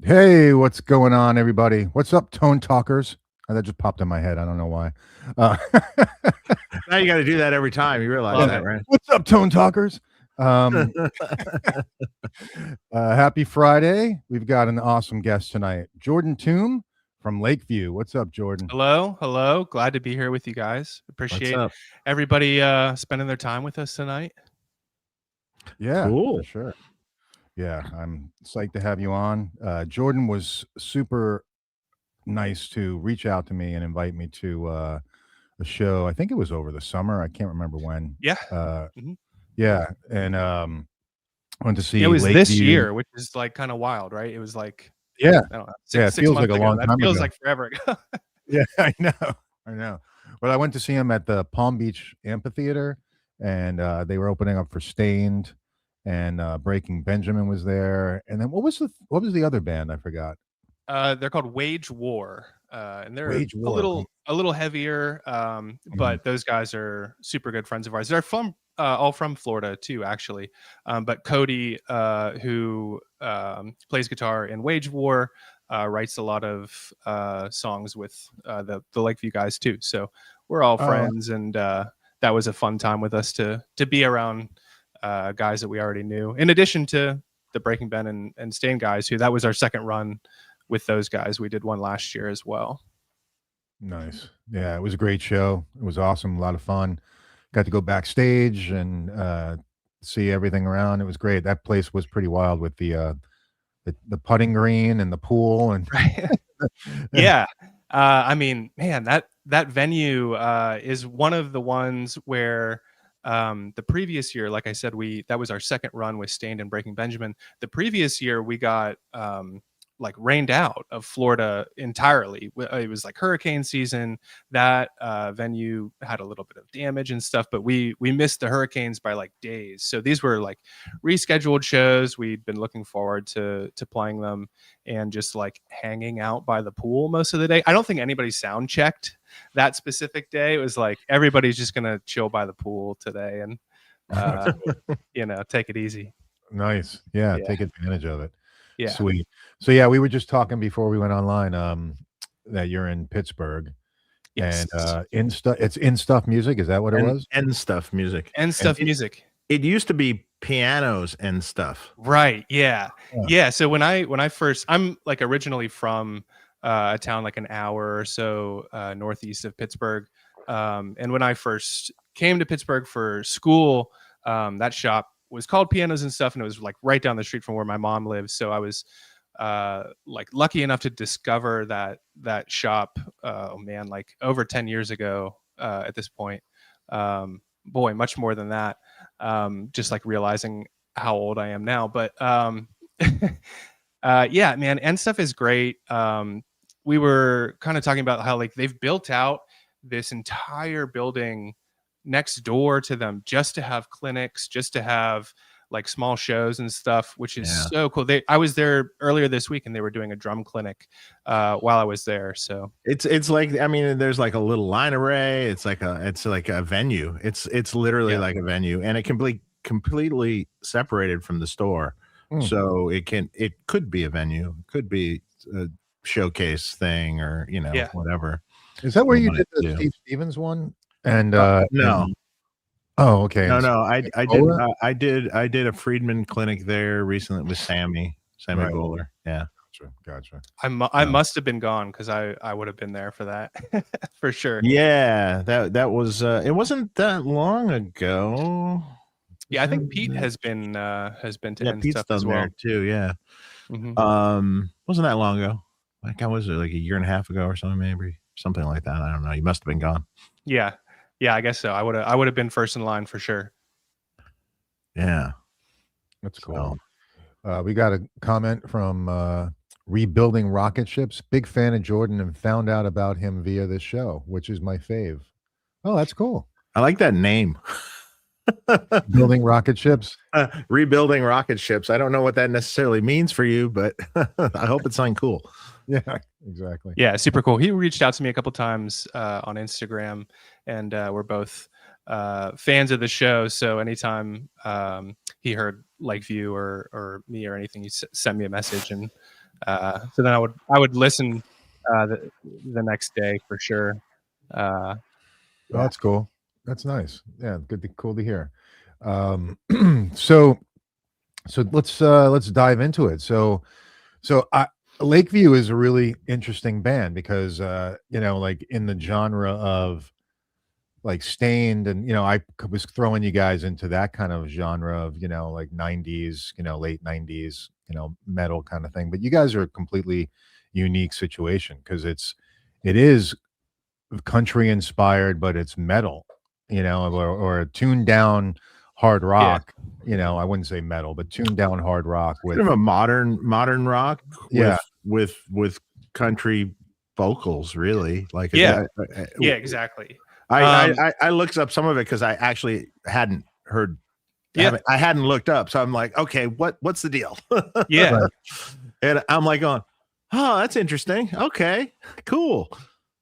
Hey, what's going on, everybody? What's up, Tone Talkers? That just popped in my head. I don't know why. Uh, Now you got to do that every time. You realize Love that, it. right? what's up, Tone Talkers? Um, happy Friday. We've got an awesome guest tonight, Jordan Toom from Lakeview. What's up, Jordan? Hello. Glad to be here with you guys. What's Appreciate up? everybody spending their time with us tonight. Yeah, Cool. for sure. Yeah, I'm psyched to have you on. Jordan was super nice to reach out to me and invite me to a show. I think it was over the summer. I can't remember when. Yeah. Mhm. Yeah, and went to see It was this Lakeview. year, which is like kind of wild, right? It was like, Yeah, I don't know, yeah, it six feels like months a ago. long That time feels ago. like forever ago. Yeah, I know. But I went to see him at the Palm Beach Amphitheater, and they were opening up for Stained, and Breaking Benjamin was there. And then what was the other band? I forgot. They're called Wage War, and they're Wage a War. little heavier, but those guys are super good friends of ours. They're from all from Florida too, actually. But Cody, who plays guitar in Wage War, writes a lot of songs with the Lakeview guys too. So we're all friends, and that was a fun time with us to be around guys that we already knew. In addition to the Breaking Ben and Stain guys, who that was our second run with those guys. We did one last year as well. Nice. Yeah, it was a great show. It was awesome, a lot of fun. Got to go backstage and see everything around. It was great. That place was pretty wild with the putting green and the pool and Right. Yeah. I mean, man, that venue is one of the ones where the previous year, like I said, that was our second run with Stained and Breaking Benjamin. The previous year we got like rained out of Florida entirely. It was like hurricane season. That venue had a little bit of damage and stuff, but we missed the hurricanes by like days. So these were like rescheduled shows. We'd been looking forward to playing them and just like hanging out by the pool most of the day. I don't think anybody sound checked that specific day. It was like everybody's just gonna chill by the pool today and take it easy. nice. Yeah, Yeah. take advantage of it. Yeah. Sweet. So yeah, we were just talking before we went online that you're in Pittsburgh. Yes. And it's in stuff music. Is that what it was? And stuff music. And stuff music. It used to be pianos and stuff. Right. Yeah. Yeah. So when I first, I'm like originally from a town like an hour or so northeast of Pittsburgh. And when I first came to Pittsburgh for school, that shop was called Pianos and Stuff, and it was like right down the street from where my mom lives. So I was like lucky enough to discover that shop. Oh man, like over 10 years ago at this point. Boy, much more than that. Just like realizing how old I am now, but yeah, man, and stuff is great. We were kind of talking about how like they've built out this entire building next door to them just to have clinics, just to have like small shows and stuff, which is so cool. I was there earlier this week and they were doing a drum clinic while I was there. So it's like, I mean, there's like a little line array. It's like a venue. It's literally like a venue, and it can be completely separated from the store. So it could be a venue, could be a showcase thing, or whatever. Is that where you did the Steve Stevens one? And no. Oh, okay. No, I did a Friedman clinic there recently with Sammy Right. Bowler. Yeah. Gotcha. I must have been gone because I would have been there for that for sure. Yeah, that was it wasn't that long ago. Yeah, I think Pete has been to end Pete's stuff done as well. there too. Yeah. Wasn't that long ago? Like, I was like a year and a half ago or something, maybe something like that. I don't know. You must have been gone. Yeah, I guess so. I would have been first in line for sure. Yeah, that's cool. We got a comment from Rebuilding Rocket Ships. Big fan of Jordan and found out about him via this show, which is my fave. Oh, that's cool. I like that name. Building rocket ships. Rebuilding rocket ships. I don't know what that necessarily means for you, but I hope it's something cool. Yeah, exactly. Yeah, super cool. He reached out to me a couple times on Instagram, and we're both fans of the show. So anytime he heard Lakeview or me or anything, he sent me a message, and So then I would listen the next day for sure. Oh, that's cool. That's nice. Yeah, cool to hear. So let's dive into it. So Lakeview is a really interesting band because like in the genre of like Stained, and was throwing you guys into that kind of genre of like 90s, late 90s, metal kind of thing. But you guys are a completely unique situation because it is country inspired, but it's metal, or tuned down hard rock. I wouldn't say metal, but tuned down hard rock with kind of a modern rock with country vocals, really. Like exactly. I looked up some of it because I actually hadn't heard. I hadn't looked up, so I'm like, okay, what's the deal? Yeah. And I'm like going, oh, that's interesting. Okay, cool.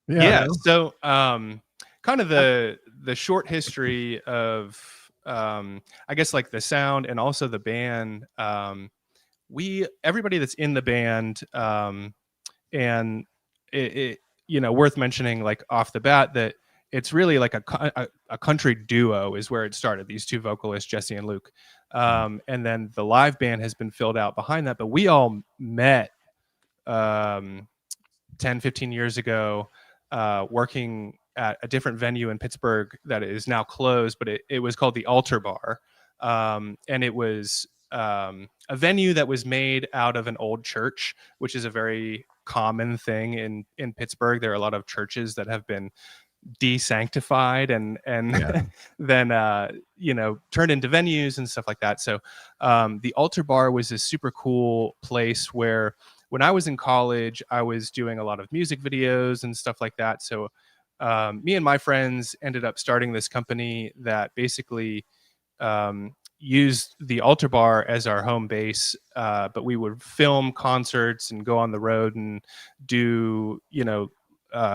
Yeah. So kind of the short history of I guess like the sound and also the band. Everybody that's in the band, and it worth mentioning like off the bat that it's really like a country duo is where it started. These two vocalists, Jesse and Luke, and then the live band has been filled out behind that. But we all met 10, 15 years ago, working at a different venue in Pittsburgh that is now closed, but it was called the Altar Bar. And it was a venue that was made out of an old church, which is a very common thing in Pittsburgh. There are a lot of churches that have been desanctified and then turned into venues and stuff like that. So the Altar Bar was a super cool place where when I was in college, I was doing a lot of music videos and stuff like that. So me and my friends ended up starting this company that basically used the Altar Bar as our home base, but we would film concerts and go on the road and do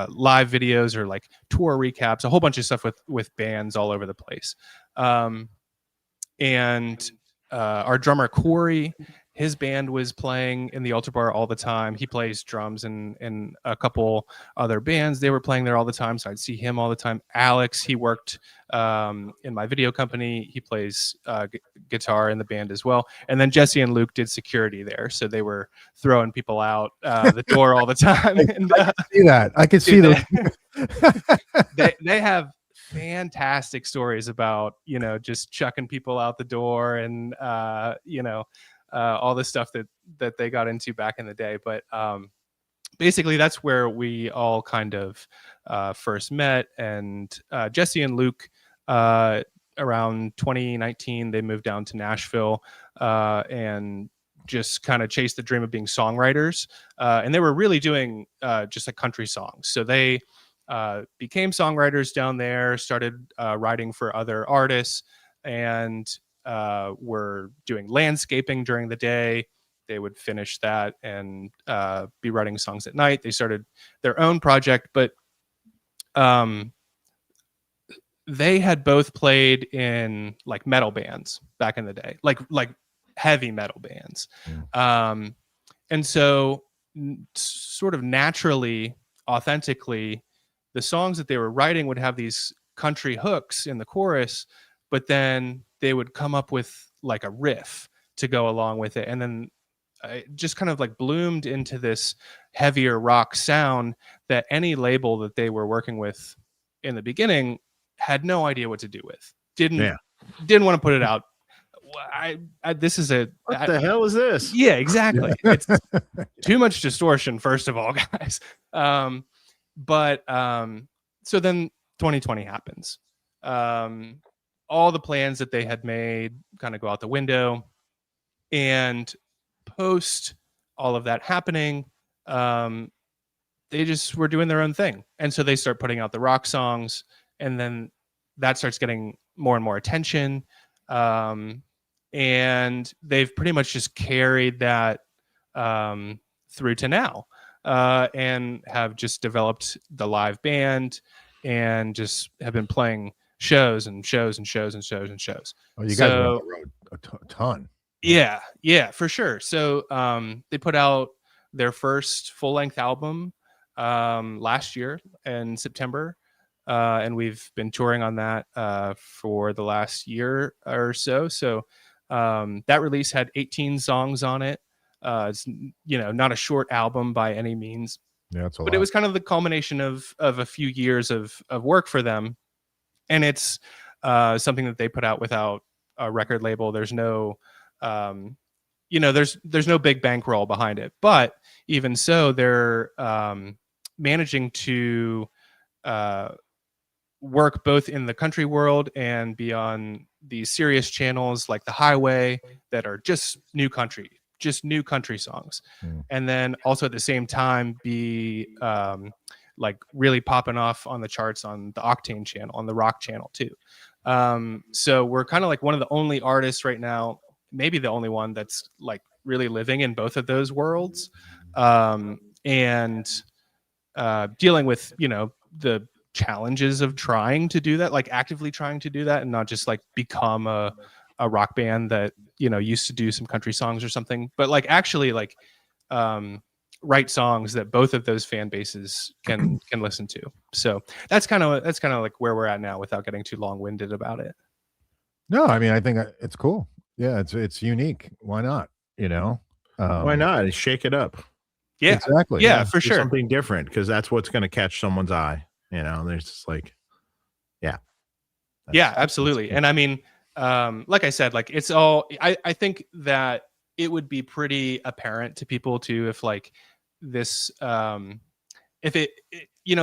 live videos or like tour recaps, a whole bunch of stuff with bands all over the place. And our drummer Corey, his band was playing in the Altar Bar all the time. He plays drums in a couple other bands. They were playing there all the time, so I'd see him all the time. Alex, he worked in my video company. He plays guitar in the band as well. And then Jesse and Luke did security there, so they were throwing people out the door all the time. And, I could see that. They have fantastic stories about just chucking people out the door and all the stuff that they got into back in the day. But basically that's where we all kind of first met. And Jesse and Luke, around 2019, they moved down to Nashville and just kind of chased the dream of being songwriters. And they were really doing just like country songs. So they became songwriters down there, started writing for other artists, and were doing landscaping during the day. They would finish that and be writing songs at night. They started their own project, but they had both played in like metal bands back in the day, like heavy metal bands. And so sort of naturally, authentically, the songs that they were writing would have these country hooks in the chorus, but then they would come up with like a riff to go along with it. And then it just kind of like bloomed into this heavier rock sound that any label that they were working with in the beginning had no idea what to do with. Didn't want to put it out. This is what the hell is this? Yeah, exactly. It's too much distortion, first of all, guys. But so then 2020 happens. All the plans that they had made kind of go out the window, and post all of that happening, they just were doing their own thing. And so they start putting out the rock songs, and then that starts getting more and more attention. And they've pretty much just carried that through to now, and have just developed the live band and just have been playing shows and shows and shows and shows and shows. Oh, you guys were on the road a ton. Yeah, for sure. So they put out their first full-length album last year in September. And we've been touring on that for the last year or so. So that release had 18 songs on it. It's not a short album by any means. Yeah, that's a but lot. it was kind of the culmination of a few years of work for them, and it's something that they put out without a record label. There's no there's no big bankroll behind it, but even so, they're managing to work both in the country world and be on these serious channels like the Highway that are just new country songs. And then also at the same time be like really popping off on the charts on the Octane channel, on the rock channel too. So we're kind of like one of the only artists right now, maybe the only one, that's like really living in both of those worlds, and dealing with the challenges of trying to do that, like actively trying to do that, and not just like become a rock band that used to do some country songs or something, but like actually like write songs that both of those fan bases can listen to. So that's kind of like where we're at now, without getting too long-winded about it. No, I mean, I think it's cool. Yeah, it's unique. Why not? Why not? Shake it up. Yeah, exactly. Yeah, for Do sure. something different, because that's what's going to catch someone's eye. There's just like, yeah, absolutely. And I mean, like I said, like it's all, I think that it would be pretty apparent to people too, if like this, if it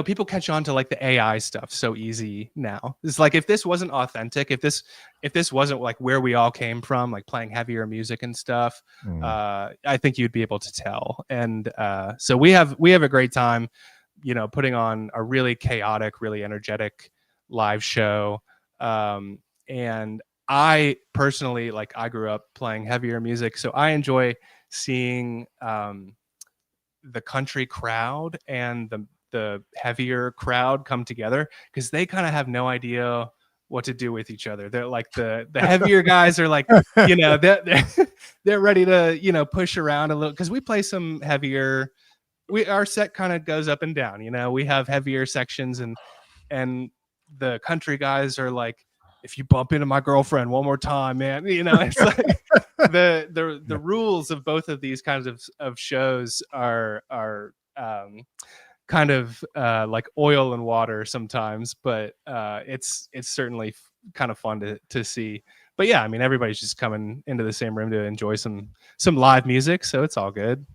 people catch on to like the AI stuff so easy now. It's like, if this wasn't authentic, if this wasn't like where we all came from, like playing heavier music and stuff, I think you'd be able to tell. And so we have a great time, putting on a really chaotic, really energetic live show. And I personally, like, I grew up playing heavier music, so I enjoy seeing the country crowd and the heavier crowd come together, because they kind of have no idea what to do with each other. They're like the heavier guys are like, they're ready to push around a little, because we play some heavier. Our set kind of goes up and down. We have heavier sections, and the country guys are like, if you bump into my girlfriend one more time, man, it's like the rules of both of these kinds of shows are kind of like oil and water sometimes, but it's certainly kind of fun to see. But yeah, I mean, everybody's just coming into the same room to enjoy some live music, so it's all good.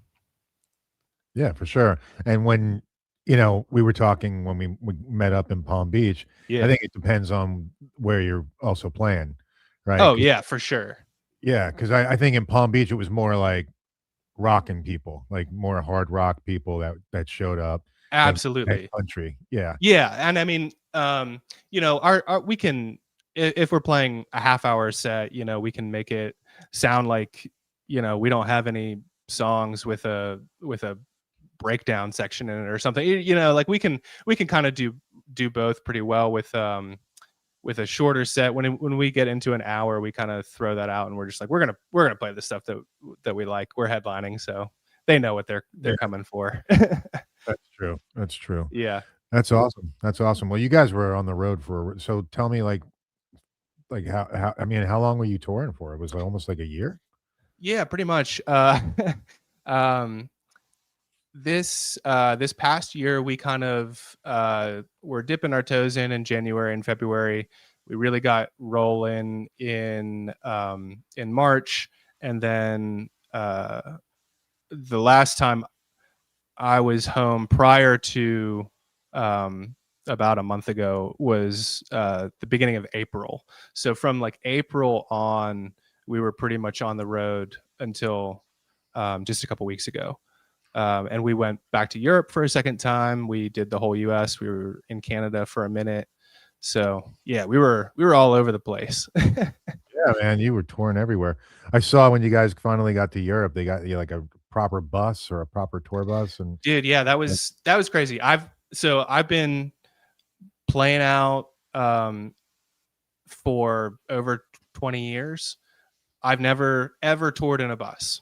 Yeah, for sure. And when we were talking when we met up in Palm Beach, Yeah. I think it depends on where you're also playing, right? Oh yeah, for sure. Yeah, because I think in Palm Beach it was more like rocking people, like more hard rock people that showed up. Absolutely. Country. Yeah. Yeah. And I mean, our we can, if we're playing a half-hour set, we can make it sound like, we don't have any songs with a breakdown section in it or something. Like we can kind of do both pretty well with a shorter set. When we get into an hour, we kind of throw that out, and we're just like, we're gonna play the stuff that we like. We're headlining, so they know what they're coming for. That's true. Yeah. That's awesome. Well, you guys were on the road so tell me, like how, I mean, how long were you touring for? It was almost like a year? Yeah, pretty much. This past year, we kind of were dipping our toes in January and February. We really got rolling in March, and then the last time I was home prior to about a month ago was the beginning of April. So from like April on, we were pretty much on the road until just a couple weeks ago. And we went back to Europe for a second time. We did the whole US. We were in Canada for a minute. So yeah, we were all over the place. Yeah, man, you were touring everywhere. I saw when you guys finally got to Europe, they got you like a proper bus or a proper tour bus. And dude, yeah, that was crazy. I've been playing out for over 20 years. I've never ever toured in a bus.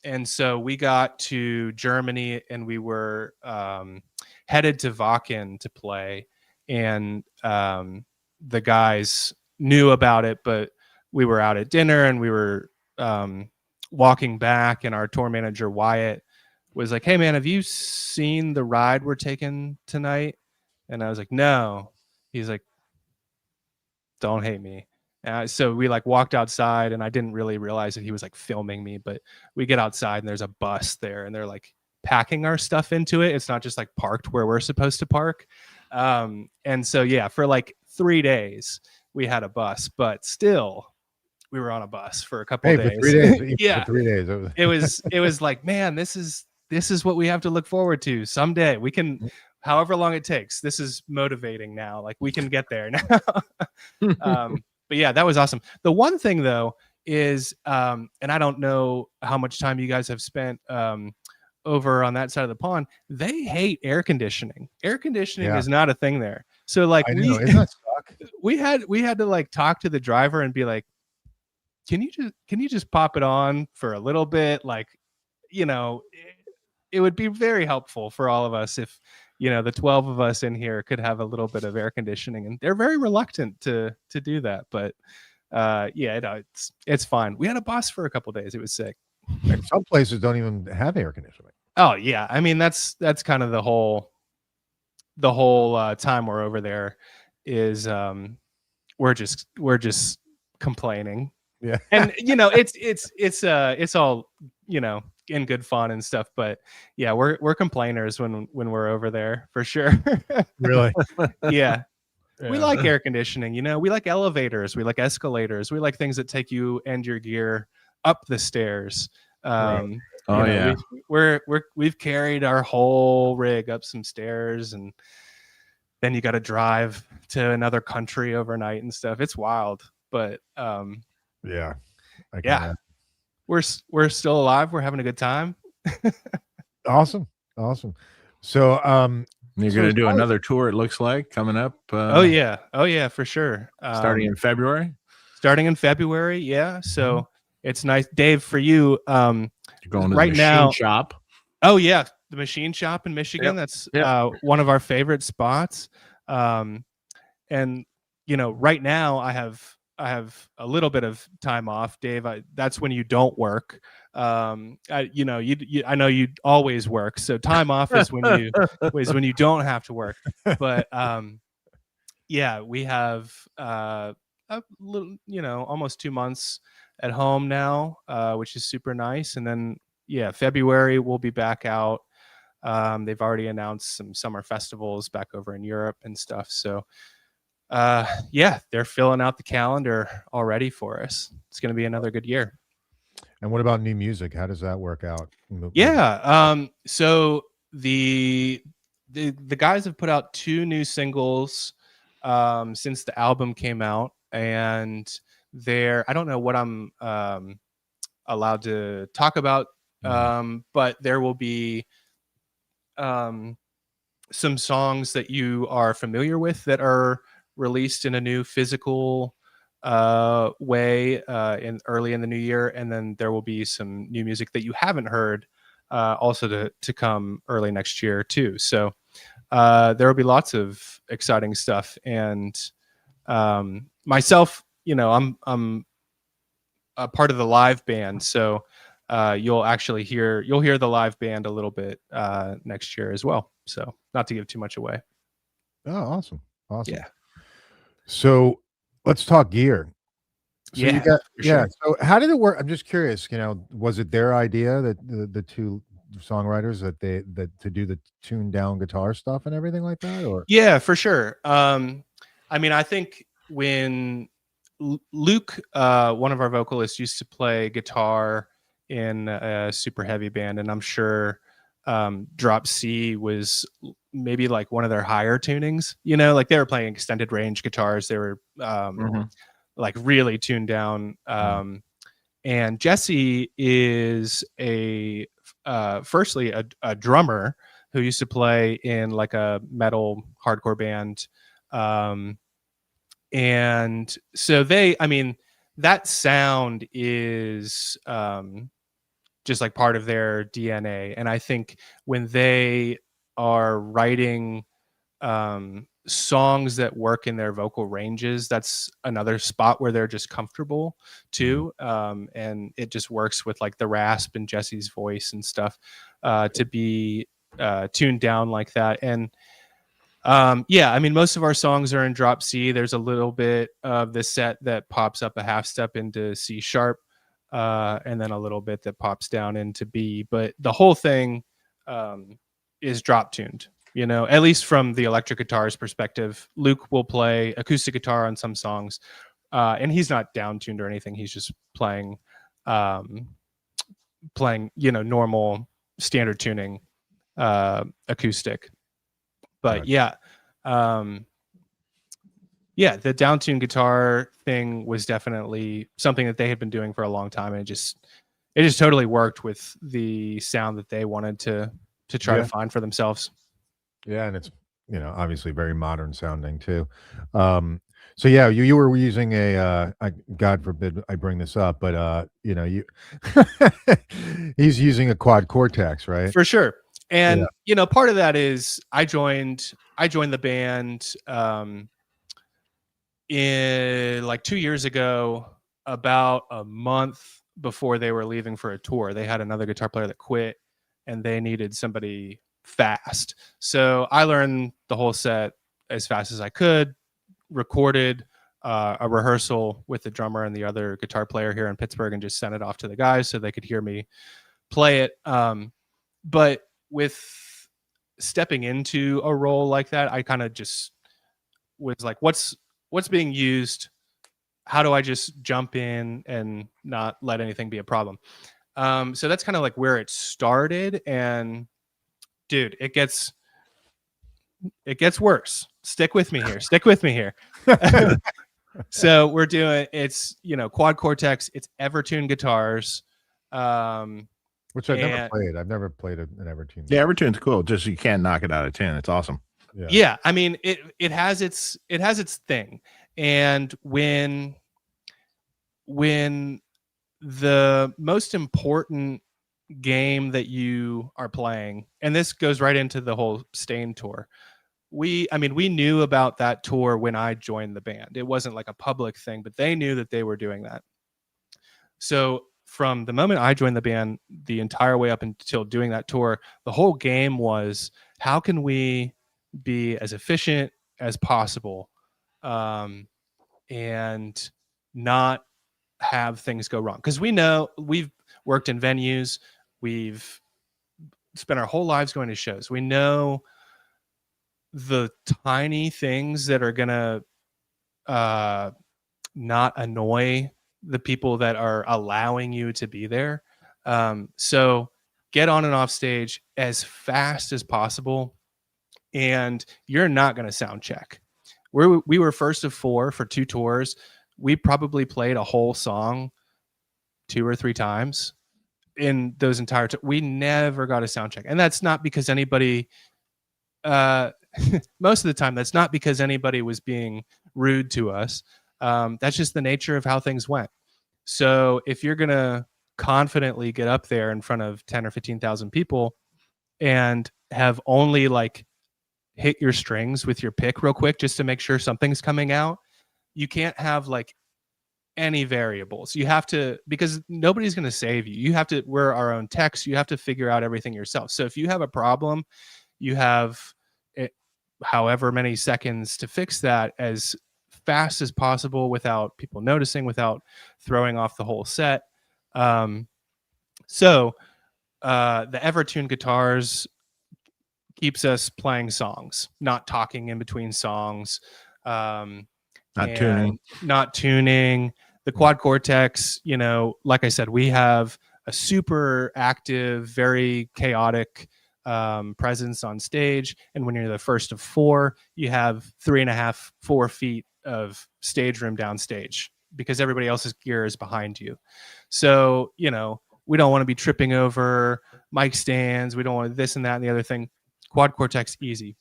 And so we got to Germany and we were headed to Wacken to play, and the guys knew about it, but we were out at dinner and we were walking back, and our tour manager Wyatt was like, "Hey man, have you seen the ride we're taking tonight?" And I was like, "No." He's like, "Don't hate me." So we like walked outside, and I didn't really realize that he was like filming me, but we get outside and there's a bus there, and they're like packing our stuff into it. It's not just like parked where we're supposed to park. And so yeah, for like 3 days we had a bus, but still we were on a bus for a couple Hey, days. for 3 days. Yeah. For 3 days. It was like, man, this is what we have to look forward to someday. We can, however long it takes. This is motivating now. Like we can get there now. But yeah, that was awesome. The one thing though is, and I don't know how much time you guys have spent over on that side of the pond. They hate air conditioning. Air conditioning is not a thing there. So like isn't that suck? we had to like talk to the driver and be like, can you just pop it on for a little bit? Like, you know, it would be very helpful for all of us if, you know, the 12 of us in here could have a little bit of air conditioning, and they're very reluctant to do that. But yeah, it's fine. We had a bus for a couple days. It was sick. Like some places don't even have air conditioning. Oh yeah. I mean, that's kind of the whole time we're over there is we're just complaining. Yeah. And you know, it's all, you know, in good fun and stuff, but yeah, we're complainers when we're over there for sure. Really? Yeah. We like air conditioning, you know, we like elevators, we like escalators, we like things that take you and your gear up the stairs. Oh yeah, we've carried our whole rig up some stairs, and then you got to drive to another country overnight and stuff. It's wild, but yeah, yeah, we're still alive. We're having a good time. Awesome. So you're gonna do another tour, it looks like, coming up. Oh yeah, for sure. Starting in February. Yeah. So it's nice, Dave, for you. You're going to right the now. machine shop. Oh yeah, the machine shop in Michigan. Yep. That's one of our favorite spots. And you know, right now I have a little bit of time off, Dave. That's when you don't work. You know, I know you always work, so time off is when you don't have to work. But yeah, we have a little, you know, almost 2 months at home now, which is super nice. And then yeah, February we'll be back out. They've already announced some summer festivals back over in Europe and stuff. So yeah, they're filling out the calendar already for us. It's going to be another good year. And what about new music? How does that work out? Yeah. So the guys have put out 2 new singles since the album came out, and I don't know what I'm allowed to talk about, but there will be some songs that you are familiar with that are released in a new physical way early in the new year, and then there will be some new music that you haven't heard also to come early next year too. So there will be lots of exciting stuff. And myself, you know, I'm a part of the live band, so you'll hear the live band a little bit next year as well. So not to give too much away. Oh, awesome. Yeah. So let's talk gear. So yeah. Sure. So how did it work? I'm just curious, you know, was it their idea that the 2 songwriters that to do the tuned down guitar stuff and everything like that? Or yeah, for sure. I mean, I think when Luke, one of our vocalists, used to play guitar in a super heavy band, and I'm sure Drop C was maybe like one of their higher tunings, you know, like they were playing extended range guitars. They were like really tuned down. And Jesse is firstly a drummer who used to play in like a metal hardcore band. And so that sound is just like part of their DNA. And I think when they are writing songs that work in their vocal ranges, that's another spot where they're just comfortable too. And it just works with like the rasp and Jesse's voice and stuff to be tuned down like that. And yeah, I mean, most of our songs are in drop C. There's a little bit of the set that pops up a half step into C sharp, and then a little bit that pops down into B. But the whole thing is drop tuned, you know, at least from the electric guitar's perspective. Luke will play acoustic guitar on some songs, and he's not down tuned or anything. He's just playing, you know, normal standard tuning acoustic. But yeah, yeah, the down-tuned guitar thing was definitely something that they had been doing for a long time, and it just totally worked with the sound that they wanted to try to find for themselves. Yeah, and it's, you know, obviously very modern sounding too. So yeah, you were using God forbid I bring this up, but you know, he's using a quad cortex, right? For sure. And you know, part of that is I joined the band in like 2 years ago, about a month before they were leaving for a tour. They had another guitar player that quit and they needed somebody fast. So I learned the whole set as fast as I could, recorded a rehearsal with the drummer and the other guitar player here in Pittsburgh, and just sent it off to the guys so they could hear me play it. But with stepping into a role like that, I kind of just was like, what's being used? How do I just jump in and not let anything be a problem? So that's kind of like where it started. And dude, it gets worse. Stick with me here. So we're doing, it's, you know, quad cortex, it's Evertune guitars. Which I've never played. I've never played an Evertune. Yeah, Evertune's cool. Just you can't knock it out of 10. It's awesome. Yeah, I mean, it has its thing. And when the most important game that you are playing, and this goes right into the whole Stain tour, we knew about that tour when I joined the band. It wasn't like a public thing, but they knew that they were doing that. So from the moment I joined the band, the entire way up until doing that tour, the whole game was, how can we be as efficient as possible, and not have things go wrong? Because we know, we've worked in venues, we've spent our whole lives going to shows. We know the tiny things that are gonna not annoy the people that are allowing you to be there. So get on and off stage as fast as possible, and you're not going to sound check. We were first of 4 for 2 tours. We probably played a whole song 2 or 3 times in those entire we never got a sound check. And that's not because anybody most of the time, that's not because anybody was being rude to us. That's just the nature of how things went. So if you're going to confidently get up there in front of 10 or 15,000 people and have only like hit your strings with your pick real quick just to make sure something's coming out, you can't have like any variables. You have to, because nobody's going to save you. We're our own techs. You have to figure out everything yourself. So if you have a problem, you have however many seconds to fix that as fast as possible without people noticing, without throwing off the whole set. So the Evertune guitars keeps us playing songs, not talking in between songs, not tuning. The quad cortex, you know, like I said, we have a super active, very chaotic presence on stage, and when you're the first of 4, you have 3.5-4 feet of stage room downstage because everybody else's gear is behind you. So, you know, we don't want to be tripping over mic stands. We don't want this and that and the other thing. Quad cortex, easy.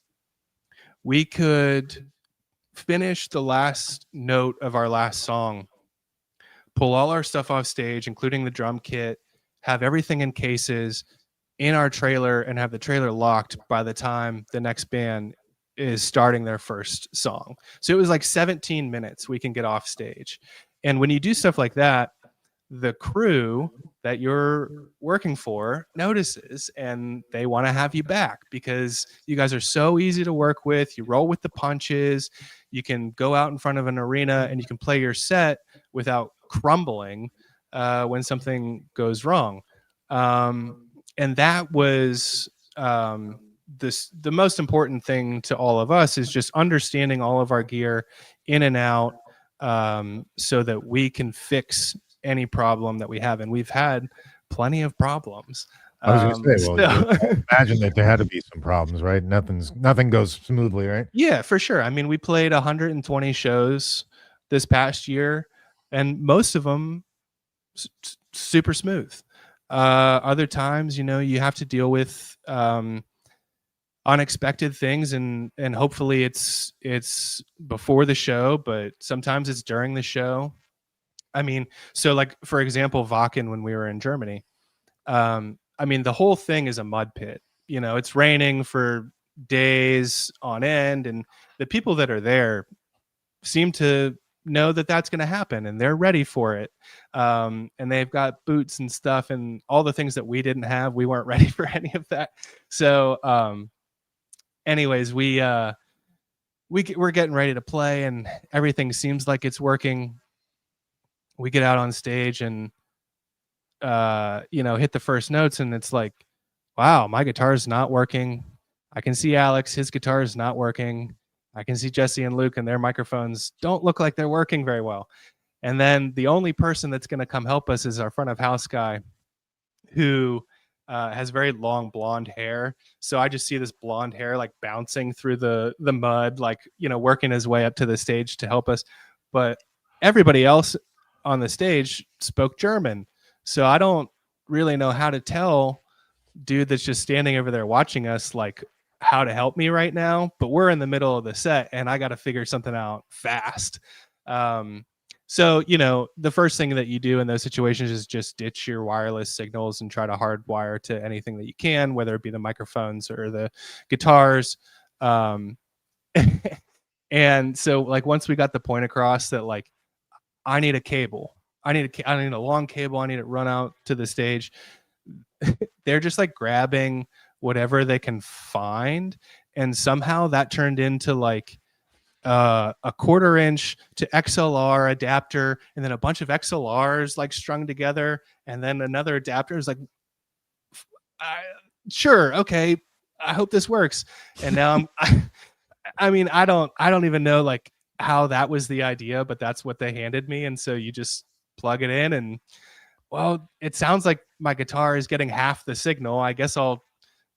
We could finish the last note of our last song, pull all our stuff off stage, including the drum kit, have everything in cases in our trailer, and have the trailer locked by the time the next band is starting their first song. So it was like 17 minutes we can get off stage. And when you do stuff like that, the crew that you're working for notices, and they want to have you back because you guys are so easy to work with. You roll with the punches. You can go out in front of an arena and you can play your set without crumbling when something goes wrong. And that was the most important thing to all of us, is just understanding all of our gear in and out, so that we can fix any problem that we have. And we've had plenty of problems. I was going to say, well, I imagine that there had to be some problems, right? Nothing goes smoothly, right? Yeah, for sure. I mean, we played 120 shows this past year, and most of them super smooth. Other times, you have to deal with unexpected things, and hopefully it's before the show, but sometimes it's during the show. I mean, so like, for example, Wacken, when we were in Germany, I mean, the whole thing is a mud pit. It's raining for days on end, and the people that are there seem to know that that's going to happen, and they're ready for it. And they've got boots and stuff and all the things that we didn't have. We weren't ready for any of that. So anyways, we're getting ready to play, and everything seems like it's working. We get out on stage and hit the first notes, and it's like, wow, my guitar's not working. I can see Alex, his guitar is not working. I can see Jesse and Luke, and their microphones don't look like they're working very well. And then the only person that's going to come help us is our front of house guy, who has very long blonde hair. So I just see this blonde hair like bouncing through the mud, like, working his way up to the stage to help us. But everybody else on the stage spoke German. So I don't really know how to tell dude that's just standing over there watching us, like, how to help me right now. But we're in the middle of the set, and I got to figure something out fast. So, the first thing that you do in those situations is just ditch your wireless signals and try to hardwire to anything that you can, whether it be the microphones or the guitars. And so, like, once we got the point across that, like, I need a cable, I need a long cable, I need it run out to the stage, they're just like grabbing whatever they can find. And somehow that turned into like a 1/4 inch to XLR adapter, and then a bunch of XLRs like strung together, and then another adapter. Is like, sure, okay, I hope this works. And now I mean, I don't even know like how that was the idea, but that's what they handed me. And so you just plug it in, and well, it sounds like my guitar is getting half the signal. I guess I'll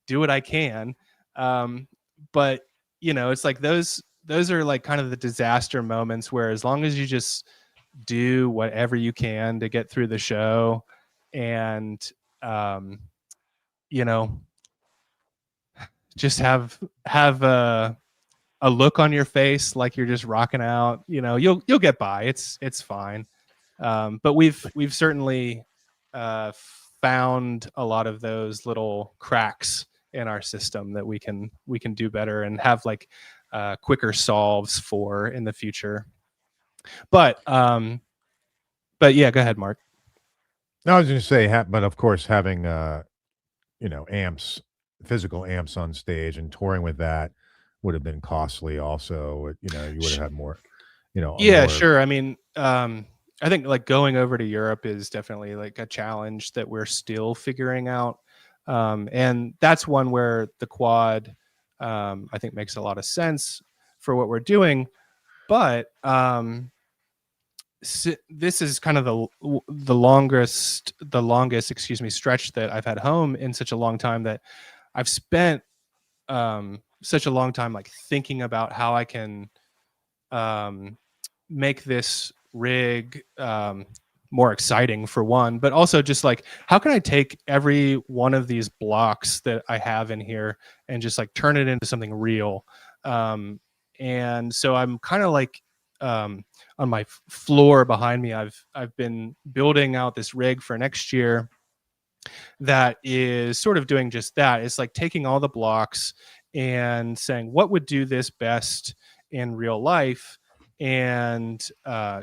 do what I can. But it's like those are like kind of the disaster moments where, as long as you just do whatever you can to get through the show, and just have a look on your face like you're just rocking out, you'll get by. It's fine. But we've certainly found a lot of those little cracks in our system that we can do better and have like quicker solves for in the future. But yeah, go ahead, Mark. No, I was going to say, but of course, having amps, physical amps on stage and touring with that would have been costly. Also, you would have had more. Yeah, sure. I mean, I think like going over to Europe is definitely like a challenge that we're still figuring out. And that's one where the quad, I think, makes a lot of sense for what we're doing. But this is kind of the longest, stretch that I've had home in such a long time, that I've spent such a long time like thinking about how I can make this rig more exciting, for one, but also just like, how can I take every one of these blocks that I have in here and just like turn it into something real. And so I'm kind of like on my floor behind me, I've been building out this rig for next year, that is sort of doing just that. It's like taking all the blocks and saying what would do this best in real life, and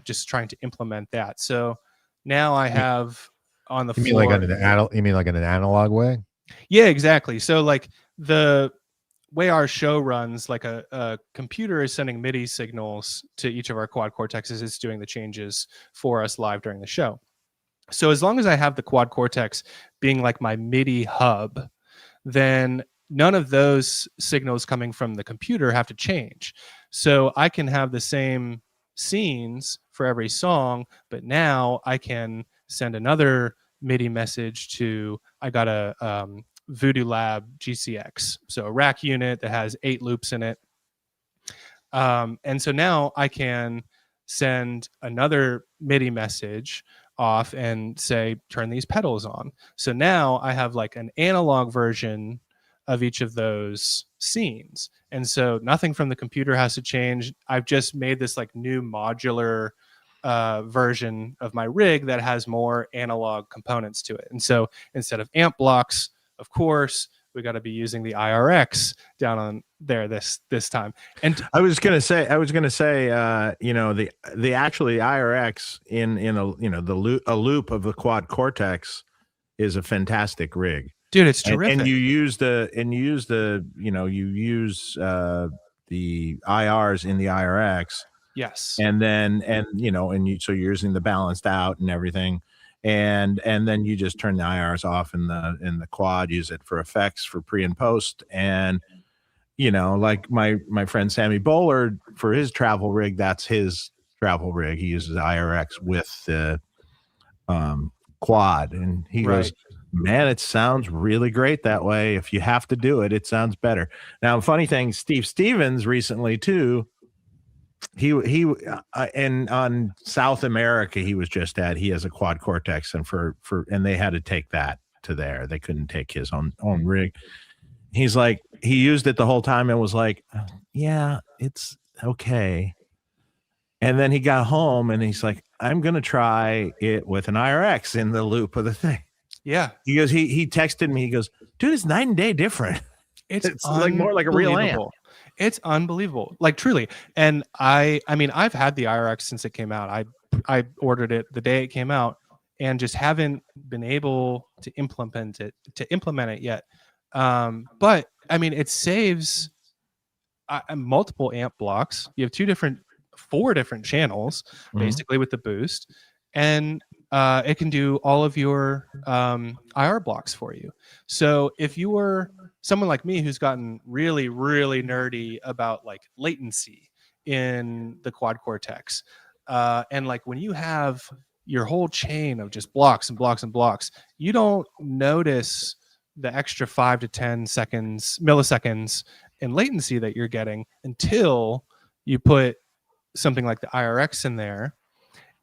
just trying to implement that. So now I have on the You mean like floor. you mean like in an analog way? Yeah, exactly. So like the way our show runs, like a computer is sending MIDI signals to each of our quad cortexes. It's doing the changes for us live during the show. So as long as I have the quad cortex being like my MIDI hub, then none of those signals coming from the computer have to change. So I can have the same scenes for every song, but now I can send another MIDI message to, I got a Voodoo Lab GCX, so a rack unit that has 8 loops in it. And so now I can send another MIDI message off and say, turn these pedals on. So now I have like an analog version of each of those scenes. And so nothing from the computer has to change. I've just made this like new modular version of my rig that has more analog components to it. And so instead of amp blocks, of course, we got to be using the IRX down on there this time. And I was gonna say, you know, the actually IRX in a, you know, a loop of the quad cortex is a fantastic rig, dude, it's terrific. And you use the you know, you use the IRs in the IRX. Yes. And then you know, so you're using the balanced out and everything. And then you just turn the IRs off in the quad, use it for effects for pre and post. And you know, like my friend Sammy Bowler, for his travel rig, that's his travel rig. He uses IRX with the quad, and he goes, man, it sounds really great that way. If you have to do it, it sounds better. Now, funny thing, Steve Stevens recently too, he and on South America he was just at, he has a quad cortex, and and they had to take that to there. They couldn't take his own rig. He's like, he used it the whole time and was like, yeah, it's okay. And then he got home and he's like, I'm gonna try it with an IRX in the loop of the thing. Yeah. He goes, he texted me, he goes, dude, it's night and day different. It's like more like a real amp. It's unbelievable, like truly. And I mean, I've had the IRX since it came out. I ordered it the day it came out, and just haven't been able to implement it yet. But I mean, it saves multiple amp blocks. You have 4 different channels, basically, with the boost, and it can do all of your IR blocks for you. So if you were someone like me who's gotten really, really nerdy about like latency in the quad cortex, and like when you have your whole chain of just blocks and blocks and blocks, you don't notice the extra 5 to 10 milliseconds in latency that you're getting until you put something like the IRX in there,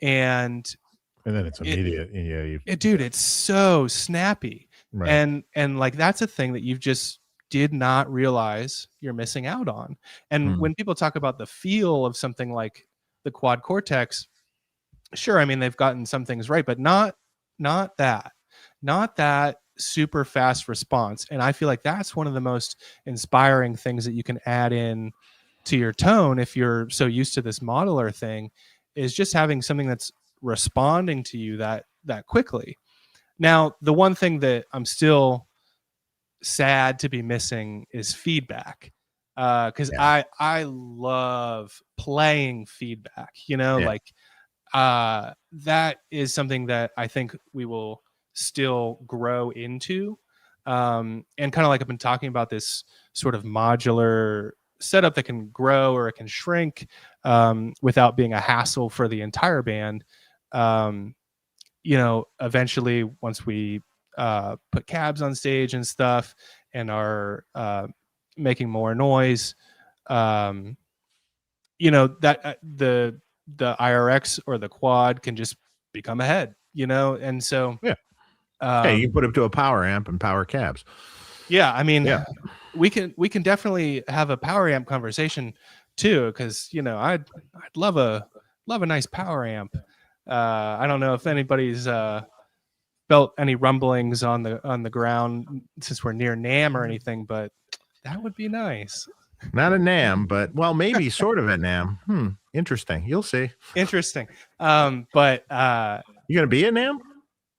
and then it's immediate. Dude, it's so snappy. Right. And like that's a thing that you've just did not realize you're missing out on. And when people talk about the feel of something like the quad cortex, sure, I mean, they've gotten some things right, but not that super fast response. And I feel like that's one of the most inspiring things that you can add in to your tone, if you're so used to this modeler thing, is just having something that's responding to you that quickly. Now, the one thing that I'm still sad to be missing is feedback, because I love playing feedback, you know, like that is something that I think we will still grow into, and kind of like I've been talking about, this sort of modular setup that can grow or it can shrink without being a hassle for the entire band. You know, eventually once we put cabs on stage and stuff and are making more noise, you know, that the IRX or the quad can just become a head, you know. And so you can put it to a power amp and power cabs. Yeah, I mean, we can definitely have a power amp conversation too, because you know, I'd love a nice power amp. I don't know if anybody's felt any rumblings on the ground since we're near NAMM or anything, but that would be nice. Not a NAMM, but well, maybe sort of at NAMM. Interesting. You'll see. Interesting. But you gonna be at NAMM?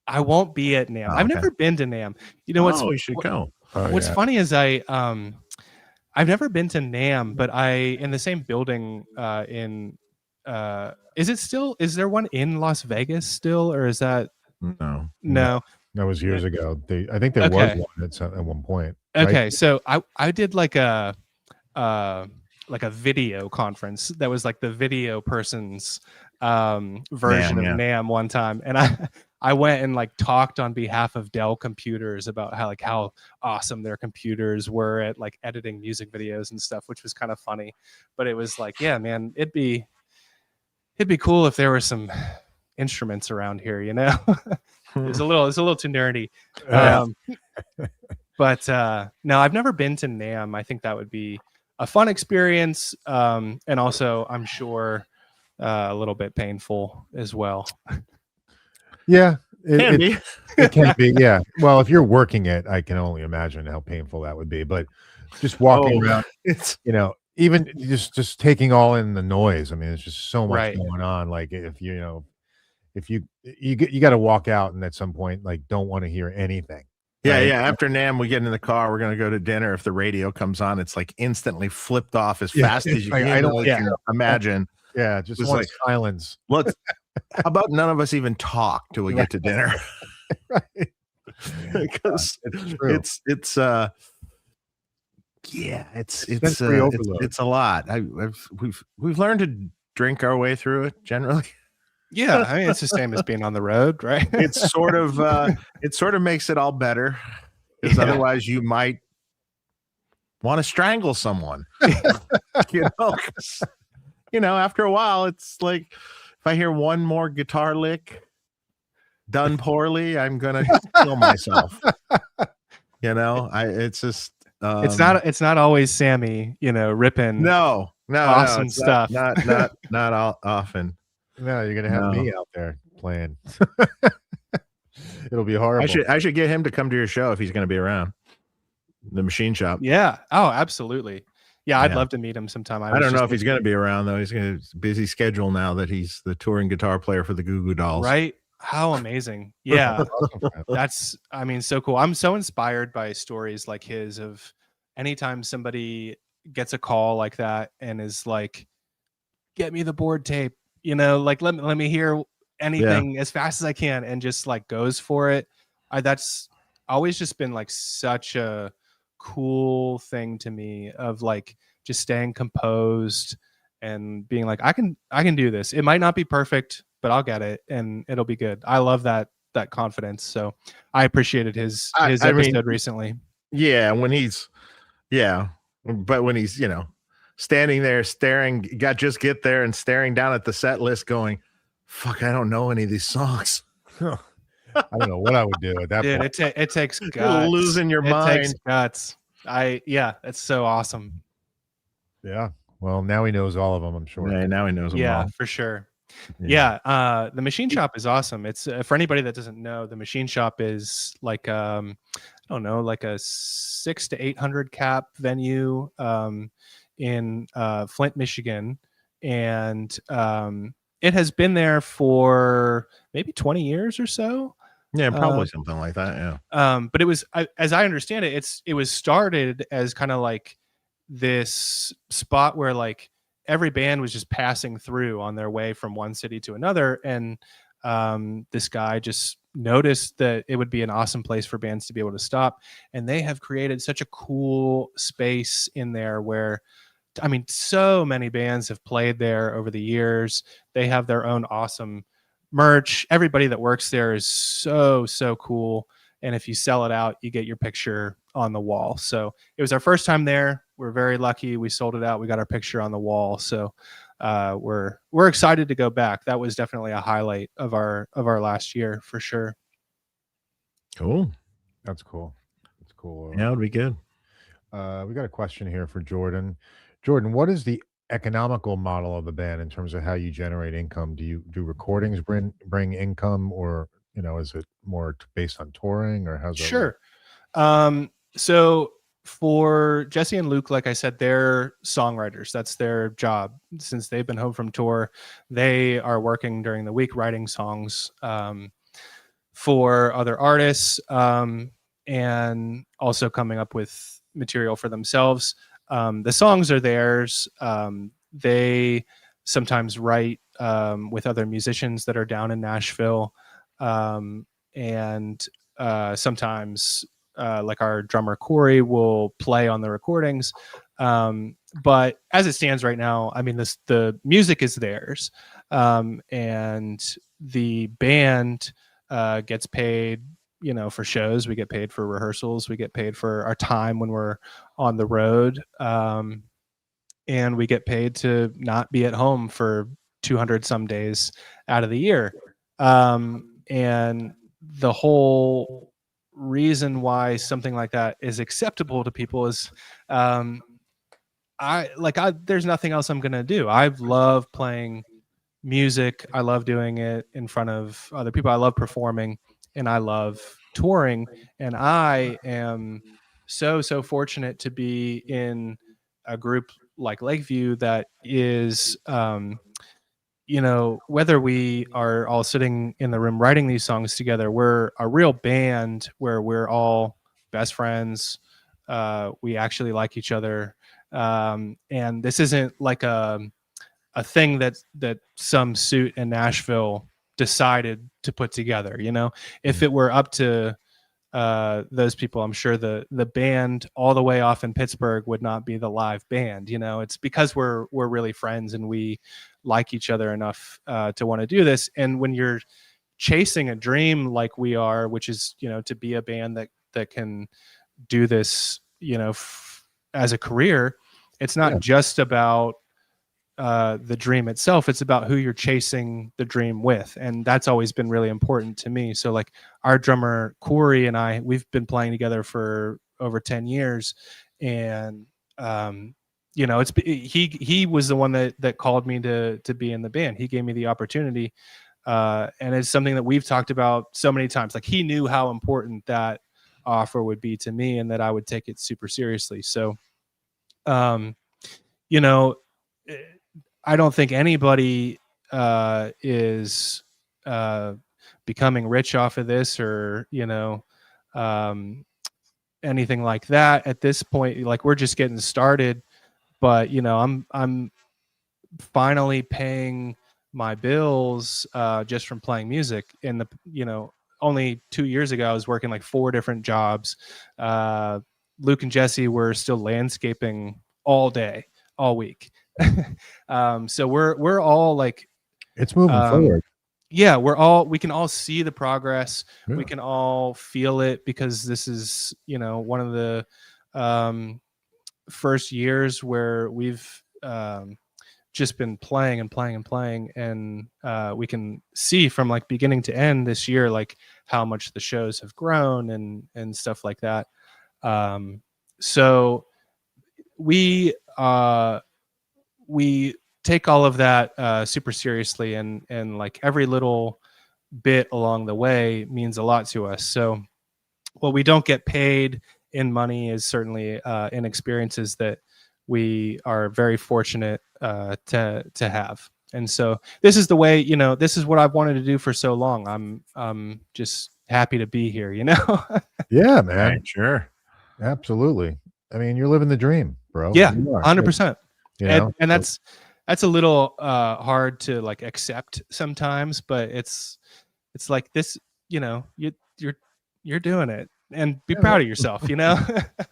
I won't be at NAMM. I've never been to NAMM. You know what's? Oh, you should go. What's funny is I've never been to NAMM, but in the same building in is there one in Las Vegas still, or is that no? That was years ago. I think there was one at one point. Okay, right? so I did like a video conference that was like the video person's version of NAMM one time, and I went and like talked on behalf of Dell Computers about how awesome their computers were at like editing music videos and stuff, which was kind of funny. But it was like, yeah, man, it'd be cool if there were some instruments around here, you know. It's a little too nerdy. But no, I've never been to NAMM. I think that would be a fun experience, and also I'm sure a little bit painful as well. Yeah, it can be. Yeah. Well, if you're working it, I can only imagine how painful that would be. But just walking around, it's even just taking all in the noise. I mean, it's just so much going on. Like if you got to walk out and at some point like don't want to hear anything. Yeah, right? After NAMM, we get in the car. We're gonna go to dinner. If the radio comes on, it's like instantly flipped off as fast as you can. I don't imagine. Yeah, just like silence. How about none of us even talk till we get to dinner? Right. Because it's a lot. We've learned to drink our way through it generally. Yeah, I mean it's the same as being on the road, right? It's sort of makes it all better, because otherwise you might want to strangle someone. After a while, it's like if I hear one more guitar lick done poorly, I'm gonna kill myself. It's just it's not always Sammy, ripping awesome stuff. Not all often. No, you're gonna have me out there playing. It'll be horrible. I should get him to come to your show if he's gonna be around. The Machine Shop. Yeah. Oh, absolutely. Yeah, I'd love to meet him sometime. I don't know if he's going to be around though. He's got a busy schedule now that he's the touring guitar player for the Goo Goo Dolls. Right? How amazing! Yeah, that's so cool. I'm so inspired by stories like his of anytime somebody gets a call like that and is like, "Get me the board tape," like let me hear anything as fast as I can, and just like goes for it. That's always just been like such a cool thing to me, of like just staying composed and being like, I can do this. It might not be perfect, but I'll get it and it'll be good. I love that confidence. So I appreciated his episode recently. Yeah, when he's standing there staring, get there and staring down at the set list going, fuck, I don't know any of these songs. I don't know what I would do at that point. It takes guts. You're losing your mind. It takes guts. That's so awesome. Yeah. Well, now he knows all of them, I'm sure. Yeah, now he knows them all. Yeah, for sure. Yeah. The Machine Shop is awesome. It's for anybody that doesn't know, the Machine Shop is like I don't know, like a 600 to 800 cap venue in Flint, Michigan, and it has been there for maybe 20 years or so. Yeah, probably something like that. Yeah. But it was, as I understand it, it was started as kind of like this spot where like every band was just passing through on their way from one city to another, and this guy just noticed that it would be an awesome place for bands to be able to stop, and they have created such a cool space in there where, I mean, so many bands have played there over the years. They have their own awesome merch. Everybody that works there is so cool, and if you sell it out, you get your picture on the wall. So it was our first time there. We're very lucky. We sold it out. We got our picture on the wall. So we're excited to go back. That was definitely a highlight of our last year for sure. Cool. That's cool. That's cool. Yeah, it would be good. We got a question here for Jordan. Jordan, what is the economical model of the band in terms of how you generate income? Do recordings bring income, or Is it more based on touring, or how's that work? Sure. So for Jesse and Luke, like I said, they're songwriters. That's their job. Since they've been home from tour, they are working during the week writing songs for other artists, and also coming up with material for themselves. The songs are theirs. They sometimes write with other musicians that are down in Nashville, and sometimes like our drummer Corey will play on the recordings. But as it stands right now, I mean, the music is theirs, and the band gets paid, for shows. We get paid for rehearsals. We get paid for our time when we're on the road, and we get paid to not be at home for 200 some days out of the year. And the whole reason why something like that is acceptable to people is, there's nothing else I'm gonna do. I love playing music. I love doing it in front of other people. I love performing, and I love touring. And I am so fortunate to be in a group like Lakeview that is, whether we are all sitting in the room writing these songs together, we're a real band where we're all best friends. We actually like each other. And this isn't like a thing that some suit in Nashville decided to put together. If it were up to those people, I'm sure the band all the way off in Pittsburgh would not be the live band. It's because we're really friends and we like each other enough to want to do this. And when you're chasing a dream like we are, which is to be a band that can do this as a career, it's not just about the dream itself. It's about who you're chasing the dream with, and that's always been really important to me. So like our drummer Corey and I, we've been playing together for over 10 years, and he was the one that called me to be in the band. He gave me the opportunity, and it's something that we've talked about so many times. Like, he knew how important that offer would be to me, and that I would take it super seriously. So I don't think anybody is becoming rich off of this, or anything like that at this point. Like, we're just getting started, but I'm finally paying my bills just from playing music. In the only 2 years ago, I was working like 4 different jobs. Luke and Jesse were still landscaping all day, all week. So we're all like, It's moving forward. Yeah, we can all see the progress. Yeah. We can all feel it, because this is one of the first years where we've just been playing and playing and playing, and we can see from like beginning to end this year like how much the shows have grown and stuff like that. So we take all of that super seriously, and like every little bit along the way means a lot to us. So what we don't get paid in money is certainly in experiences that we are very fortunate to have. And so this is the way, this is what I've wanted to do for so long. I'm just happy to be here, Yeah, man. Right, sure. Absolutely. I mean, you're living the dream, bro. Yeah, 100%. And so, that's a little hard to like accept sometimes, but it's like this, you're doing it, and be proud of yourself,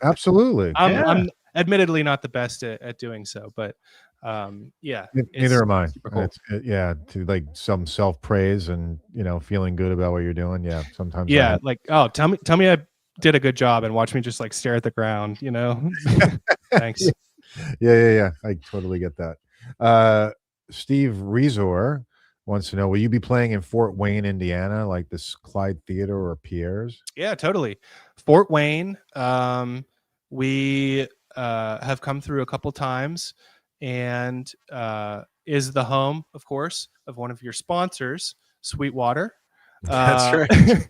Absolutely. I'm admittedly not the best at doing so, but yeah, neither am I. Super cool. To like some self-praise and feeling good about what you're doing. Yeah, sometimes. Yeah, like, oh, tell me I did a good job, and watch me just like stare at the ground, Thanks. Yeah. I totally get that. Steve Rezor wants to know, will you be playing in Fort Wayne, Indiana, like this Clyde Theater or Pierre's? Yeah, totally. Fort Wayne. We have come through a couple times, and is the home, of course, of one of your sponsors, Sweetwater. That's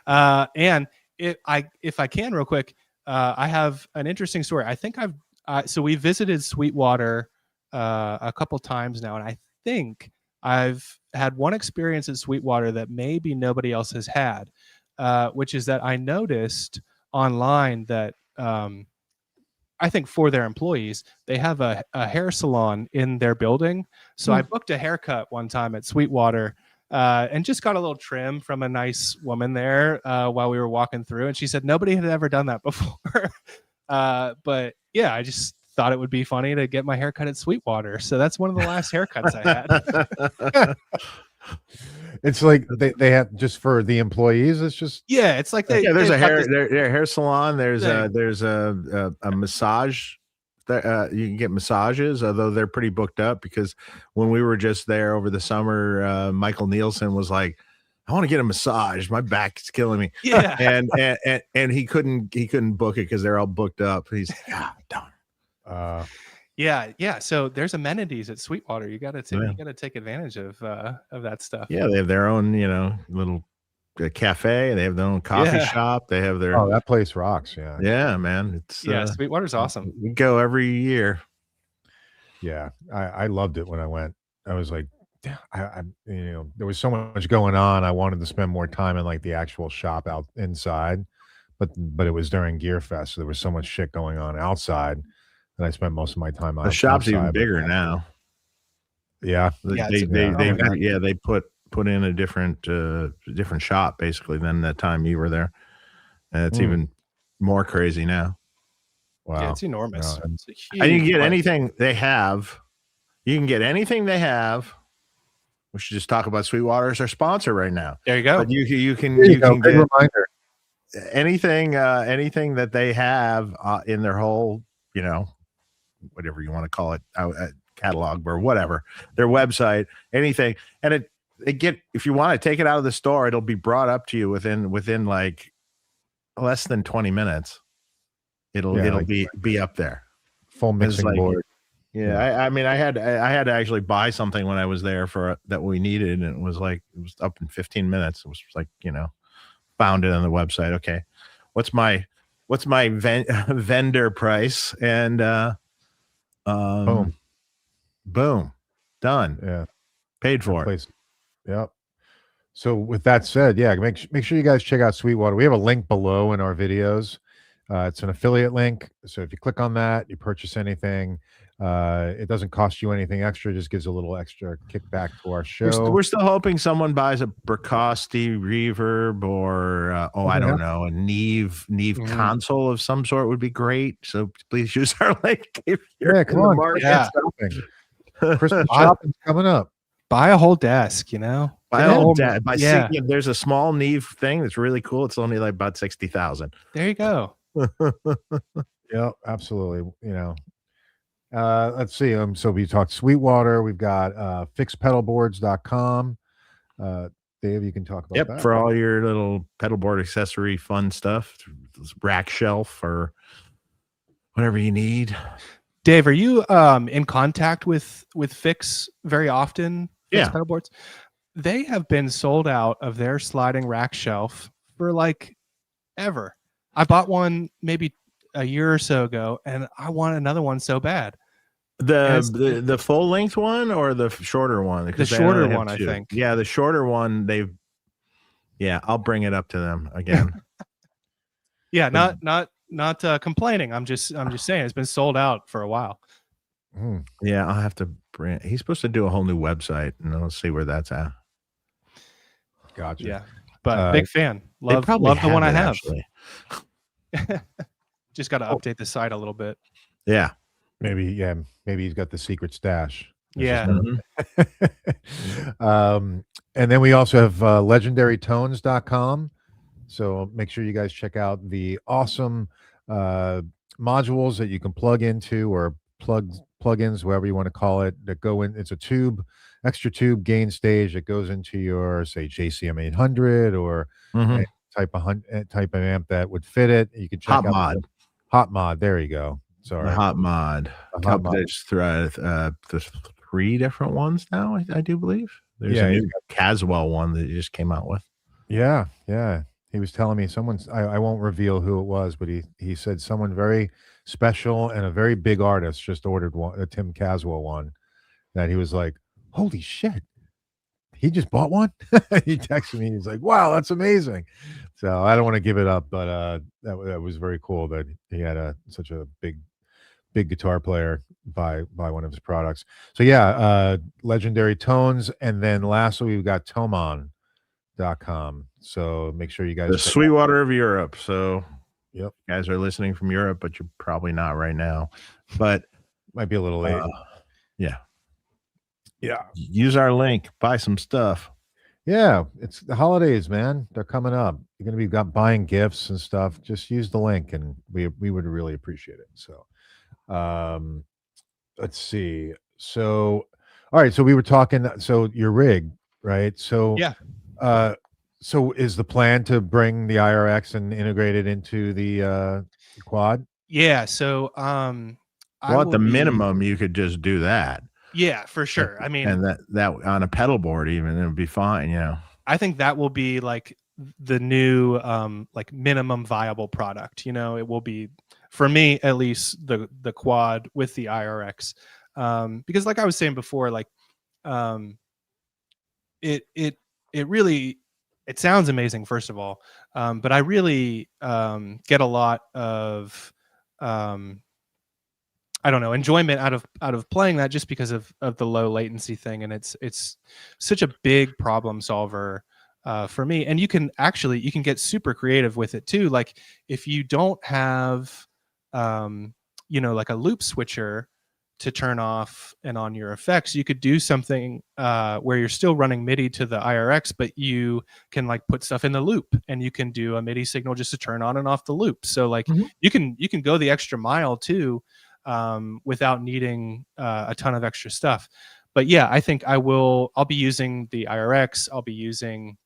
right. And if I can real quick, I have an interesting story. I think so we visited Sweetwater a couple times now, and I think I've had one experience at Sweetwater that maybe nobody else has had, which is that I noticed online that I think for their employees, they have a hair salon in their building. So I booked a haircut one time at Sweetwater and just got a little trim from a nice woman there while we were walking through. And she said nobody had ever done that before. But yeah, I just thought it would be funny to get my haircut at Sweetwater. So that's one of the last haircuts I had. It's like they have just for the employees. It's just it's like there's a hair salon. There's a massage. You can get massages, although they're pretty booked up because when we were just there over the summer, Michael Nielsen was like, "I want to get a massage. My back is killing me." Yeah, and he couldn't book it because they're all booked up. He's darn. Yeah. So there's amenities at Sweetwater. You got to take advantage of that stuff. Yeah, they have their own, little cafe. They have their own coffee shop. They have their. Oh, that place rocks. Yeah. Yeah, man. It's Sweetwater's awesome. We go every year. Yeah, I loved it when I went. I was like, there was so much going on. I wanted to spend more time in like the actual shop out inside, but it was during Gear Fest, so there was so much shit going on outside. And I spent most of my time out. The shop's outside, even bigger now. Yeah, they put in a different shop basically than that time you were there, and it's even more crazy now. Wow, it's enormous. And you can get anything they have. You can get anything they have. We should just talk about Sweetwater as our sponsor right now. There you go. But you can get reminder. anything that they have in their whole, whatever you want to call it, catalog or whatever, their website, anything. And if you want to take it out of the store, it'll be brought up to you within like less than 20 minutes. It'll be up there. Full mixing board. Yeah. I mean, I had to actually buy something when I was there that we needed. And it was up in 15 minutes. It was like, found it on the website. Okay. What's my vendor price? And, boom, done. Yeah, paid for it. Yep. So with that said, make sure you guys check out Sweetwater. We have a link below in our videos. It's an affiliate link, so if you click on that, you purchase anything. It doesn't cost you anything extra; just gives a little extra kickback to our show. We're still hoping someone buys a Berkoski reverb or I don't know, a Neve console of some sort would be great. So please use our link. Come on, Christmas shopping's coming up. Buy a whole desk, Buy a whole desk. There's a small Neve thing that's really cool. It's only like about 60,000. There you go. Yeah, absolutely. Let's see. So we talked Sweetwater. We've got fixpedalboards.com. Dave, you can talk about that. For all your little pedalboard accessory fun stuff, rack shelf or whatever you need. Dave, are you in contact with Fix very often? Fix pedalboards. They have been sold out of their sliding rack shelf for like ever. I bought one maybe a year or so ago, and I want another one so bad. The full length one or the shorter one? The shorter one, I think. Yeah, the shorter one. I'll bring it up to them again. Not complaining. I'm just saying it's been sold out for a while. Yeah, I'll have to bring. He's supposed to do a whole new website, and let's see where that's at. Gotcha. Yeah, but big fan. Love the one I have. Just got to update the site a little bit. Yeah. Maybe he's got the secret stash. Yeah. And then we also have legendarytones.com. So make sure you guys check out the awesome modules that you can plug into or plugins, whatever you want to call it, that go in. It's a extra tube gain stage that goes into your, say, JCM 800 or type of amp that would fit it. You can check out Hot Mod. There you go. Sorry, the Hot Mod. There's 3 different ones now. I do believe there's a new Caswell one that you just came out with. Yeah, yeah. He was telling me I won't reveal who it was, but he said someone very special and a very big artist just ordered one, a Tim Caswell one, that he was like, "Holy shit, he just bought one?" He texted me. He's like, "Wow, that's amazing." So I don't want to give it up, but that was very cool that he had such a big guitar player buy one of his products. So yeah, legendary tones, and then lastly we've got Thomann.com. So make sure you guys The check Sweetwater of Europe. So Yep. you guys are listening from Europe, but you're probably not right now. But might be a little late. Yeah. Yeah. Use our link, buy some stuff. Yeah, it's the holidays, man. They're coming up. You're gonna be buying gifts and stuff. Just use the link, and we would really appreciate it. So, let's see. So, all right. So we were talking. So your rig, right? So, Yeah. So is the plan to bring the IRX and integrate it into the quad? Yeah. So, well, at the minimum, you could just do that. Yeah, for sure. I mean, and that on a pedal board, even it would be fine. You know, I think that will be like the new like minimum viable product. You know, it will be, for me at least, the quad with the IRX, because like I was saying before, like it really, it sounds amazing, first of all, but I really get a lot of I don't know, enjoyment out of playing that, just because of the low latency thing. And it's such a big problem solver for me. And you can get super creative with it too. Like if you don't have, like a loop switcher to turn off and on your effects, you could do something where you're still running MIDI to the IRX, but you can like put stuff in the loop, and you can do a MIDI signal just to turn on and off the loop. So like you can go the extra mile too, without needing a ton of extra stuff. But yeah, I think I'll be using the IRX. I'll be using.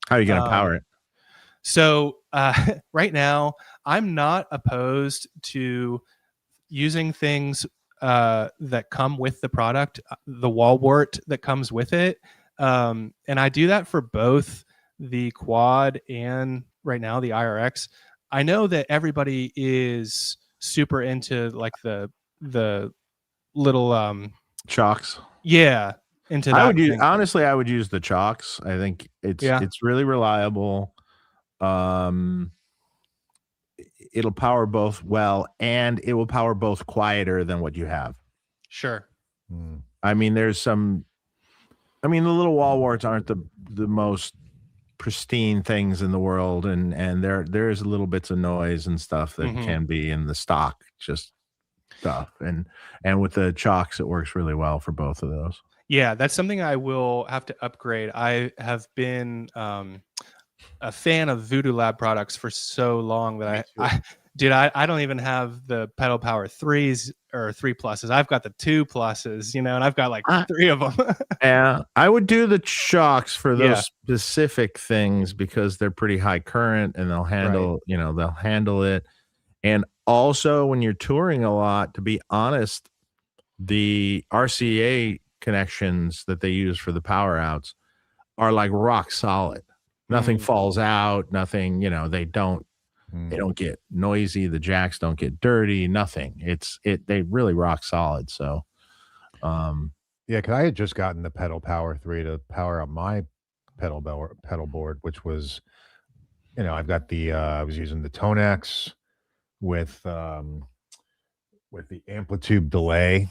How are you going to power it? So right now, I'm not opposed to using things that come with the product, the wall wart that comes with it. And I do that for both the quad and right now the IRX. I know that everybody is super into like the little chocks. Yeah, into that. I would use the chocks. I think it's really reliable. It'll power both well, and it will power both quieter than what you have. Sure. I mean, the little wall warts aren't the most pristine things in the world, and there's little bits of noise and stuff that can be in the stock just stuff, and with the chocks it works really well for both of those. Yeah, that's something I will have to upgrade. I have been a fan of Voodoo Lab products for so long that I don't even have the Pedal Power 3s or 3 pluses. I've got the 2 pluses, and I've got like 3 of them. Yeah, I would do the chocks for those specific things because they're pretty high current and they'll handle, they'll handle it. And also when you're touring a lot, to be honest, the RCA connections that they use for the power outs are like rock solid. Nothing falls out, nothing, they don't get noisy, the jacks don't get dirty, nothing. They really rock solid. So yeah, because I had just gotten the Pedal Power 3 to power up my pedal board, which was, I've got I was using the Tonex with the amplitude delay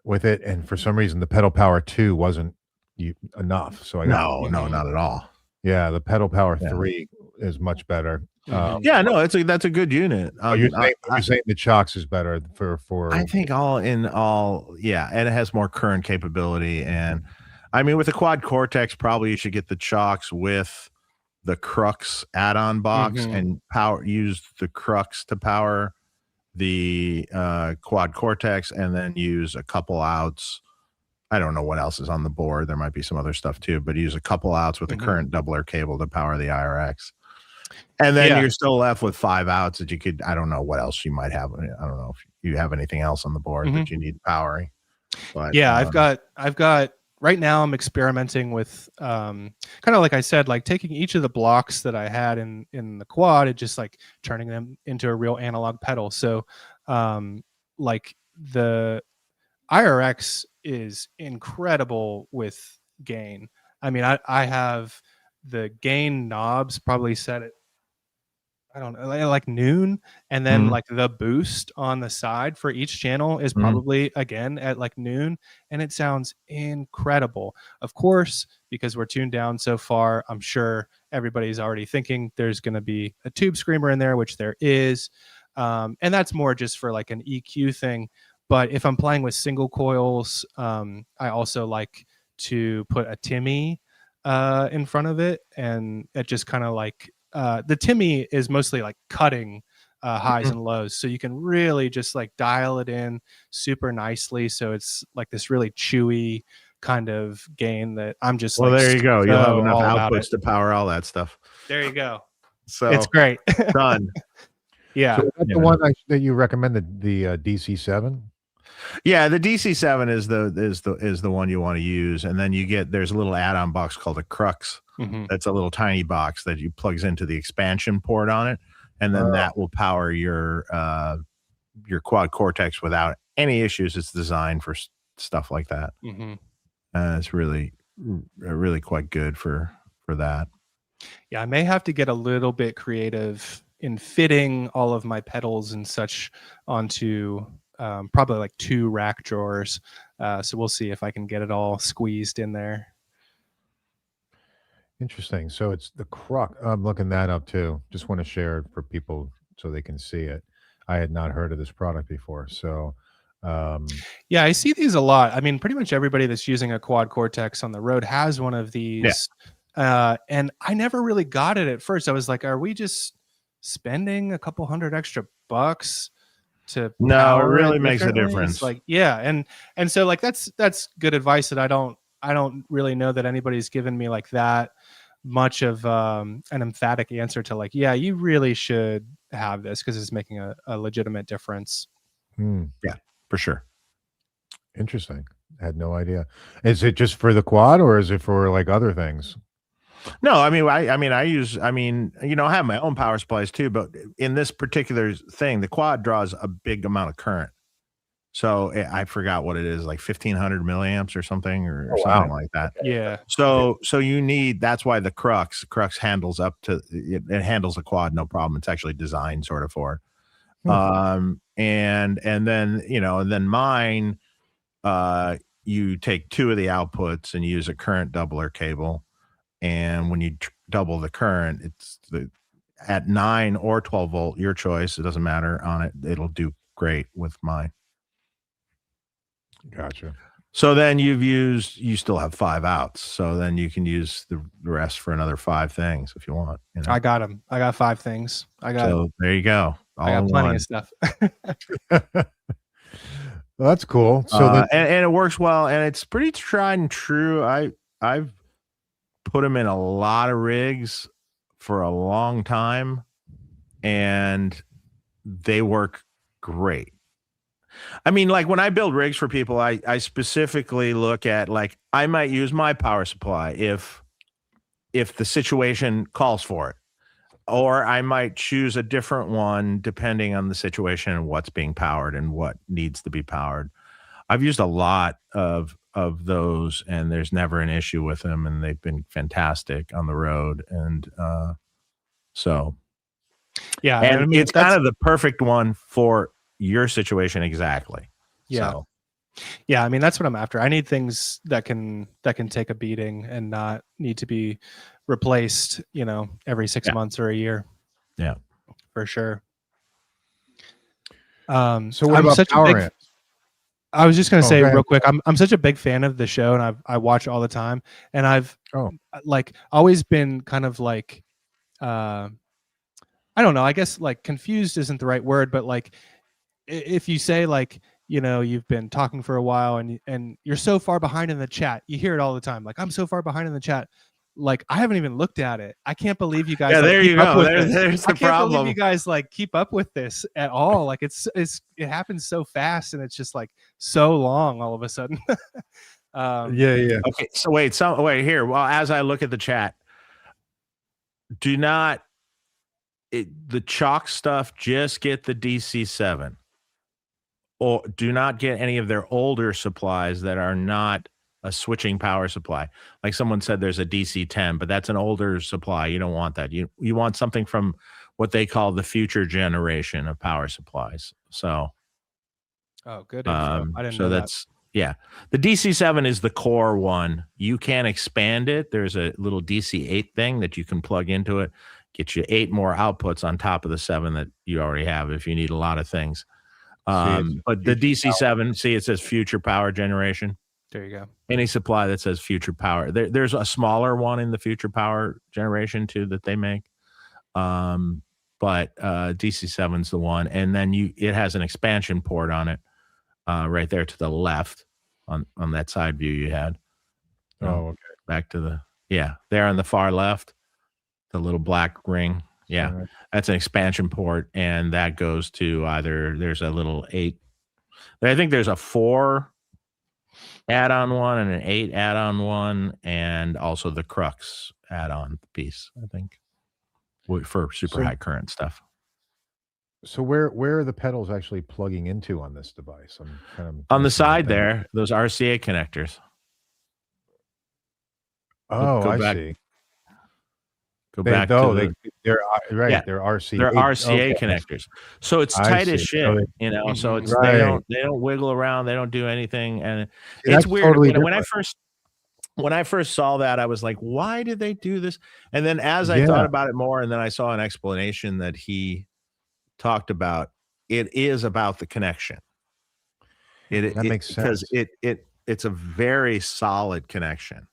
with it, and for some reason the Pedal Power 2 wasn't enough. So I got no, not at all. Yeah, the Pedal Power 3 is much better. That's a good unit. You're saying the chocks is better for I think all, and it has more current capability. And I mean, with the Quad Cortex, probably you should get the chocks with the Crux add-on box and use the Crux to power the Quad Cortex, and then use a couple outs. I don't know what else is on the board. There might be some other stuff too, but use a couple outs with a current doubler cable to power the IRX. And then you're still left with 5 outs that you could, I don't know what else you might have. I don't know if you have anything else on the board that you need powering. But yeah, I've got right now I'm experimenting with kind of like I said, like taking each of the blocks that I had in the quad and just like turning them into a real analog pedal. So like the IRX is incredible with gain. I mean, I have the gain knobs probably set at, I don't know, like noon, and then like the boost on the side for each channel is probably again at like noon, and it sounds incredible. Of course, because we're tuned down so far, I'm sure everybody's already thinking there's going to be a tube screamer in there, which there is, and that's more just for like an EQ thing. But if I'm playing with single coils, I also like to put a Timmy in front of it, and it just kind of like the Timmy is mostly like cutting highs and lows, so you can really just like dial it in super nicely, so it's like this really chewy kind of gain that I'm just well, like, there you go. You'll have enough outputs to power all that stuff. There you go. So it's great. Done. Yeah. So that's the one that you recommended, the DC7. Yeah, the DC7 is the one you want to use, and then there's a little add-on box called a Crux. That's a little tiny box that you plugs into the expansion port on it, and then that will power your quad Cortex without any issues. It's designed for stuff like that. It's really quite good for that. Yeah, I may have to get a little bit creative in fitting all of my pedals and such onto probably like 2 rack drawers. So we'll see if I can get it all squeezed in there. Interesting. So it's the Crux. I'm looking that up too. Just want to share it for people so they can see it. I had not heard of this product before. So yeah, I see these a lot. I mean, pretty much everybody that's using a quad Cortex on the road has one of these. Yeah. And I never really got it at first. I was like, are we just spending a couple $100 extra to no, it really makes a difference. It's like, yeah, and so like that's good advice that I don't really know that anybody's given me like that much of an emphatic answer to like, yeah, you really should have this because it's making a legitimate difference. Yeah, for sure. Interesting. I had no idea. Is it just for the quad or is it for like other things? No, I mean, I have my own power supplies too, but in this particular thing, the quad draws a big amount of current. So I forgot what it is, like 1500 milliamps or something, or something like that. Yeah. So that's why the Crux handles up to it handles the quad no problem. It's actually designed sort of for it. And then mine, you take 2 of the outputs and use a current doubler cable. And when you double the current, it's at 9 or 12 volt, your choice. It doesn't matter on it. It'll do great with mine. Gotcha. So then you still have 5 outs. So then you can use the rest for another 5 things if you want. You know? I got them. I got 5 things. There you go. I got plenty of stuff. Well, that's cool. So and it works well, and it's pretty tried and true. I've put them in a lot of rigs for a long time, and they work great. I mean, like when I build rigs for people, I specifically look at, like, I might use my power supply if the situation calls for it, or I might choose a different one depending on the situation and what's being powered and what needs to be powered. I've used a lot of those, and there's never an issue with them, and they've been fantastic on the road. And so yeah, and I mean, it's kind of the perfect one for your situation. Exactly. Yeah. So. Yeah, I mean, that's what I'm after. I need things that can take a beating and not need to be replaced, every 6 months or a year. Yeah, for sure. So what about power amps? I was just going to say real quick, I'm such a big fan of the show, and I watch it all the time, and I've like always been kind of like, I don't know, I guess like confused isn't the right word, but like if you say like, you've been talking for a while and you're so far behind in the chat, you hear it all the time. Like, I'm so far behind in the chat. Like, I haven't even looked at it. I can't believe you guys. Yeah, there you go. There's the problem. I can't believe you guys like keep up with this at all. Like it happens so fast, and it's just like so long all of a sudden. Yeah. Okay, so wait here. Well, as I look at the chat, do not the chalk stuff. Just get the DC7, or do not get any of their older supplies that are not a switching power supply. Like someone said, there's a DC10, but that's an older supply. You don't want that. You want something from what they call the future generation of power supplies. So, oh, good info. I didn't know that's yeah. The DC7 is the core one. You can expand it. There's a little DC8 thing that you can plug into it. Get you 8 more outputs on top of the 7 that you already have if you need a lot of things. But the DC7, see, it says future power generation. There you go. Any supply that says future power. There's a smaller one in the future power generation too that they make. But DC7's the one. And then it has an expansion port on it right there to the left on that side view you had. Oh, okay. Back to there on the far left, the little black ring. Yeah, Right. That's an expansion port, and that goes to either there's a little 8. I think there's a 4 add-on one and an 8 add-on one, and also the Crux add-on piece, I think, for super high current stuff. So where are the pedals actually plugging into on this device? I'm kind of on the side there, those RCA connectors. Oh, go I see. Go back to they're right. Yeah, they're RCA. They're RCA connectors. So it's tight as shit, So so it's right. they don't wiggle around, they don't do anything, and That's it's weird. totally When I first saw that, I was like, why did they do this? And then as I thought about it more, and then I saw an explanation that he talked about, it is about the connection. That makes sense. Because it's a very solid connection.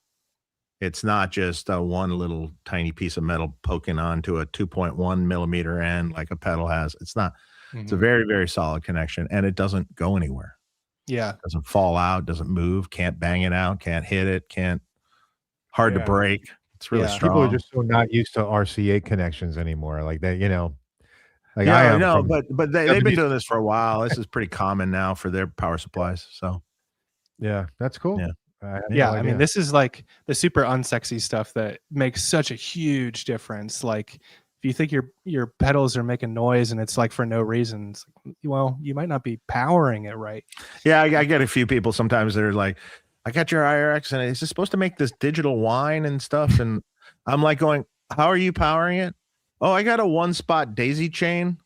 It's not just one little tiny piece of metal poking onto a 2.1 millimeter end like a pedal has. It's not. It's a very, very solid connection, and it doesn't go anywhere. Yeah. It doesn't fall out, doesn't move, can't bang it out, can't hit it, hard to break. It's really strong. People are just so not used to RCA connections anymore. Like that, Like yeah, I am no, but they've been doing this for a while. This is pretty common now for their power supplies. So yeah, that's cool. Yeah. I mean, this is like the super unsexy stuff that makes such a huge difference. Like if you think your pedals are making noise and it's like for no reason, it's like, well, you might not be powering it right. Yeah, I get a few people sometimes that are like, I got your IRX and it's supposed to make this digital whine and stuff. And I'm like going, how are you powering it? Oh, I got a 1-spot daisy chain.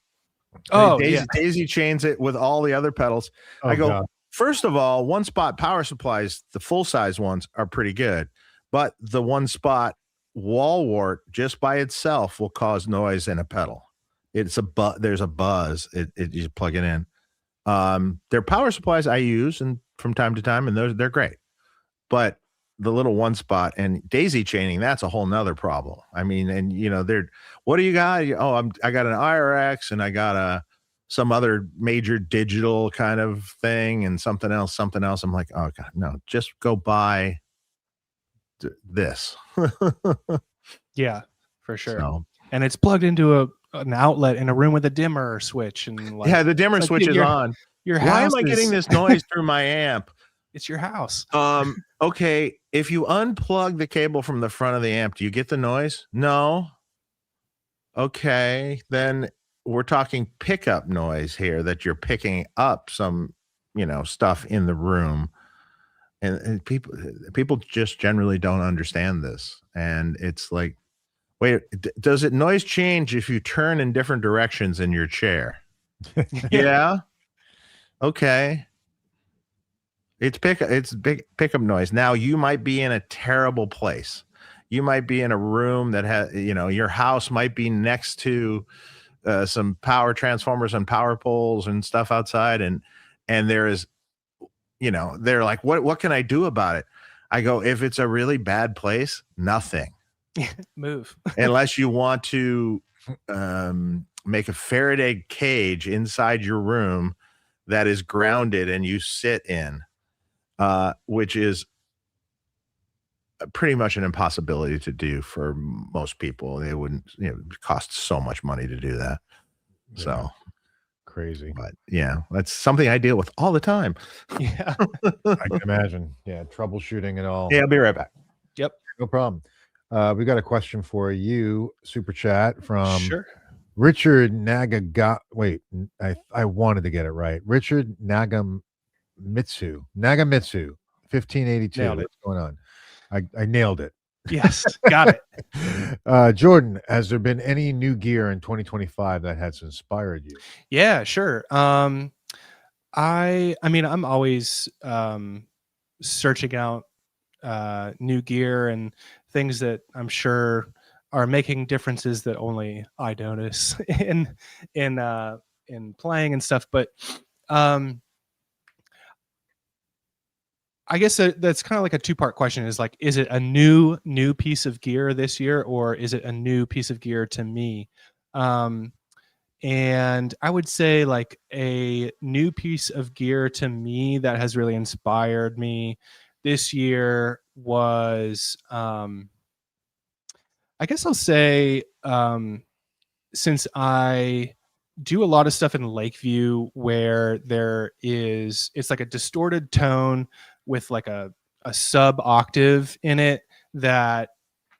Oh, daisy chains it with all the other pedals. Oh, I go, God. First of all, 1-spot power supplies, the full-size ones are pretty good. But the 1-spot wall wart just by itself will cause noise in a pedal. There's a buzz. You plug it in. They're power supplies I use and from time to time, and they're great. But the little 1-spot and daisy chaining, that's a whole nother problem. I mean, and what do you got? Oh, I got an IRX and I got some other major digital kind of thing and something else. I'm like, oh God, no, just go buy this. Yeah, for sure. So, and it's plugged into an outlet in a room with a dimmer switch. And like, yeah, the dimmer switch is on. Why am I getting this noise through my amp? It's your house. Okay. If you unplug the cable from the front of the amp, do you get the noise? No. Okay. Then we're talking pickup noise here, that you're picking up some, stuff in the room. And people just generally don't understand this. And it's like, wait, does it noise change if you turn in different directions in your chair? Okay. It's big pickup noise. Now you might be in a terrible place. You might be in a room that has, your house might be next to some power transformers and power poles and stuff outside. And there is, they're like, what can I do about it? I go, if it's a really bad place, nothing. Move. Unless you want to make a Faraday cage inside your room that is grounded and you sit in, which is pretty much an impossibility to do for most people. They wouldn't, it costs so much money to do that. So crazy. But yeah, that's something I deal with all the time. Yeah. I can imagine. Yeah, troubleshooting and all. Yeah, I'll be right back. Yep. No problem. We got a question for you, super chat from Sure. Richard Nagaga. Wait, I wanted to get it right. Richard Nagamitsu, 1582. Nailed it. What's going on? I nailed it. Yes. Got it. Jordan, has there been any new gear in 2025 that has inspired you? Yeah, sure. I mean, I'm always searching out new gear and things that I'm sure are making differences that only I notice in in playing and stuff. But um, I guess that's kind of like a two-part question. Is like, is it a new piece of gear this year, or is it a new piece of gear to me? And I would say like a new piece of gear to me that has really inspired me this year was I guess I'll say since I do a lot of stuff in Lakeview where it's like a distorted tone with like a sub octave in it that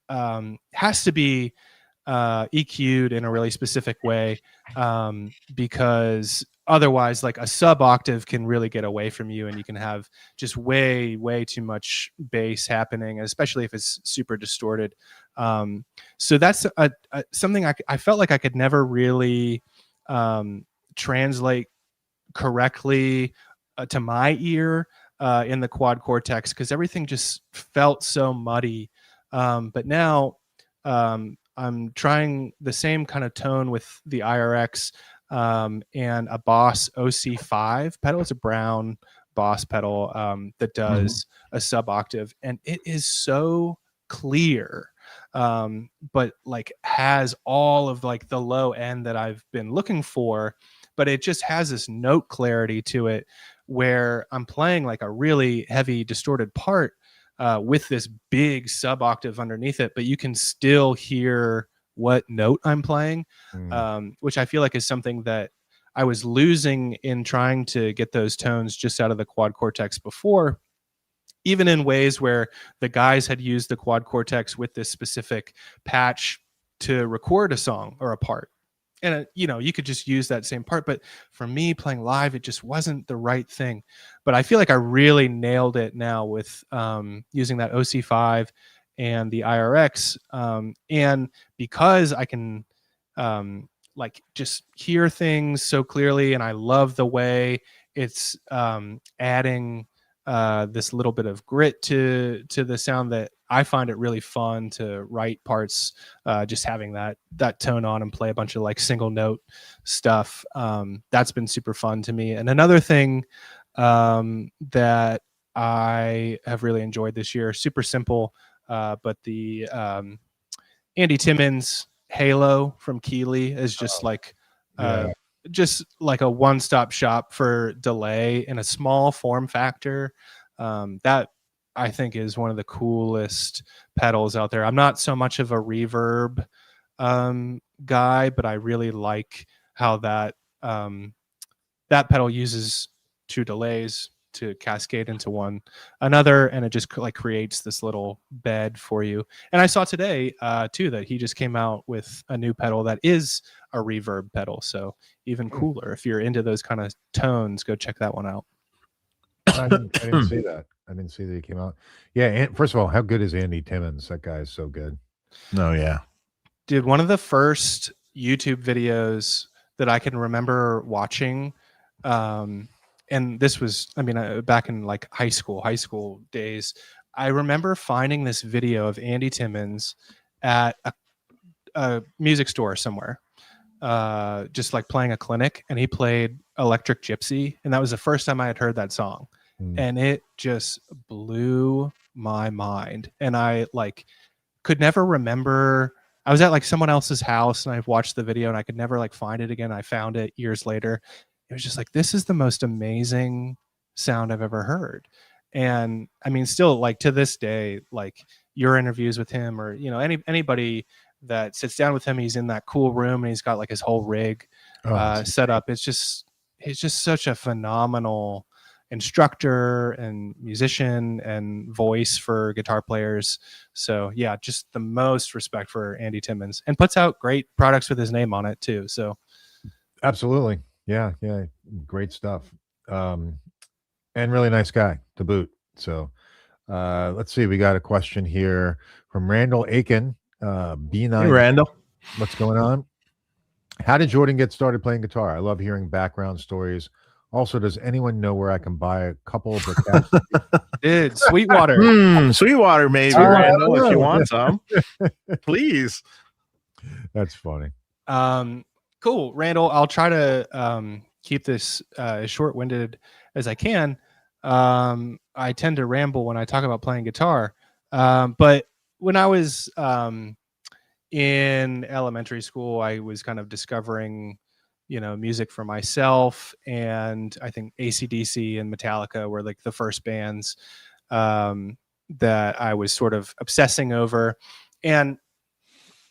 has to be EQ'd in a really specific way because otherwise like a sub octave can really get away from you and you can have just way too much bass happening, especially if it's super distorted. So that's something I felt like I could never really translate correctly to my ear in the quad cortex because everything just felt so muddy. But now I'm trying the same kind of tone with the IRX and a Boss OC5 pedal. It's a brown Boss pedal that does a sub octave, and it is so clear, but like has all of like the low end that I've been looking for, but it just has this note clarity to it where I'm playing like a really heavy distorted part with this big sub octave underneath it, but you can still hear what note I'm playing, which I feel like is something that I was losing in trying to get those tones just out of the quad cortex before, even in ways where the guys had used the quad cortex with this specific patch to record a song or a part. And you could just use that same part, but for me playing live, it just wasn't the right thing. But I feel like I really nailed it now with using that OC5 and the IRX, and because I can like just hear things so clearly, and I love the way it's adding this little bit of grit to the sound that I find it really fun to write parts, just having that tone on and play a bunch of like single note stuff. That's been super fun to me. And another thing that I have really enjoyed this year, super simple, but the Andy Timmons Halo from Keeley is just just like a one-stop shop for delay in a small form factor. That I think is one of the coolest pedals out there. I'm not so much of a reverb guy, but I really like how that that pedal uses two delays to cascade into one another, and it just like creates this little bed for you. And I saw today too that he just came out with a new pedal that is a reverb pedal, so even cooler. If you're into those kind of tones, go check that one out. I didn't see that. I didn't see that he came out. Yeah, and first of all, how good is Andy Timmons? That guy is so good. Oh yeah, dude. One of the first YouTube videos that I can remember watching, and this was, I mean, back in like high school days, I remember finding this video of Andy Timmons at a music store somewhere, just like playing a clinic, and he played Electric Gypsy, and that was the first time I had heard that song. And it just blew my mind. And I like could never remember. I was at like someone else's house and I watched the video and I could never like find it again. I found it years later. It was just like, this is the most amazing sound I've ever heard. And I mean, still like to this day, like your interviews with him or, anybody that sits down with him, he's in that cool room and he's got like his whole rig setup. It's just such a phenomenal instructor and musician and voice for guitar players. So yeah, just the most respect for Andy Timmons, and puts out great products with his name on it too. So absolutely. Yeah, great stuff. And really nice guy to boot. So let's see, we got a question here from Randall Aiken, B9. Hey, Randall. What's going on? How did Jordan get started playing guitar? I love hearing background stories. Also, does anyone know where I can buy a couple of the Dude, Sweetwater. Sweetwater, maybe, Randall, if you want some. Please. That's funny. Cool, Randall. I'll try to keep this as short-winded as I can. I tend to ramble when I talk about playing guitar. But when I was in elementary school, I was kind of discovering, music for myself. And I think AC/DC and Metallica were like the first bands that I was sort of obsessing over. And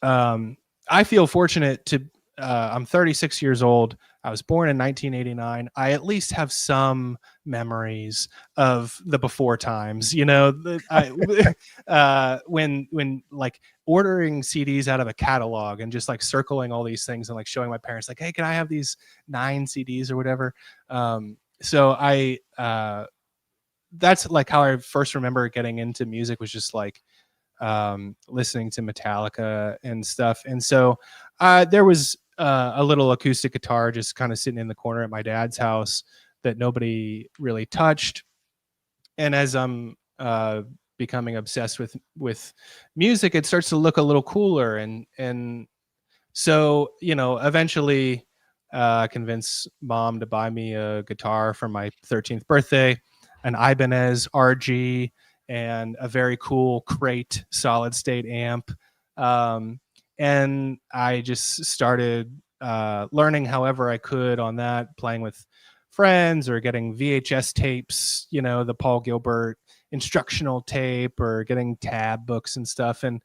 I feel fortunate to, I'm 36 years old. I was born in 1989. I at least have some memories of the before times, when like ordering CDs out of a catalog and just like circling all these things and like showing my parents like, hey, can I have these 9 CDs or whatever? So that's like how I first remember getting into music, was just like listening to Metallica and stuff. And so there was a little acoustic guitar just kind of sitting in the corner at my dad's house that nobody really touched. And as I'm becoming obsessed with music, it starts to look a little cooler. And so, eventually convince mom to buy me a guitar for my 13th birthday, an Ibanez RG, and a very cool crate solid state amp. And I just started learning however I could on that, playing with friends or getting VHS tapes, the Paul Gilbert instructional tape, or getting tab books and stuff. And,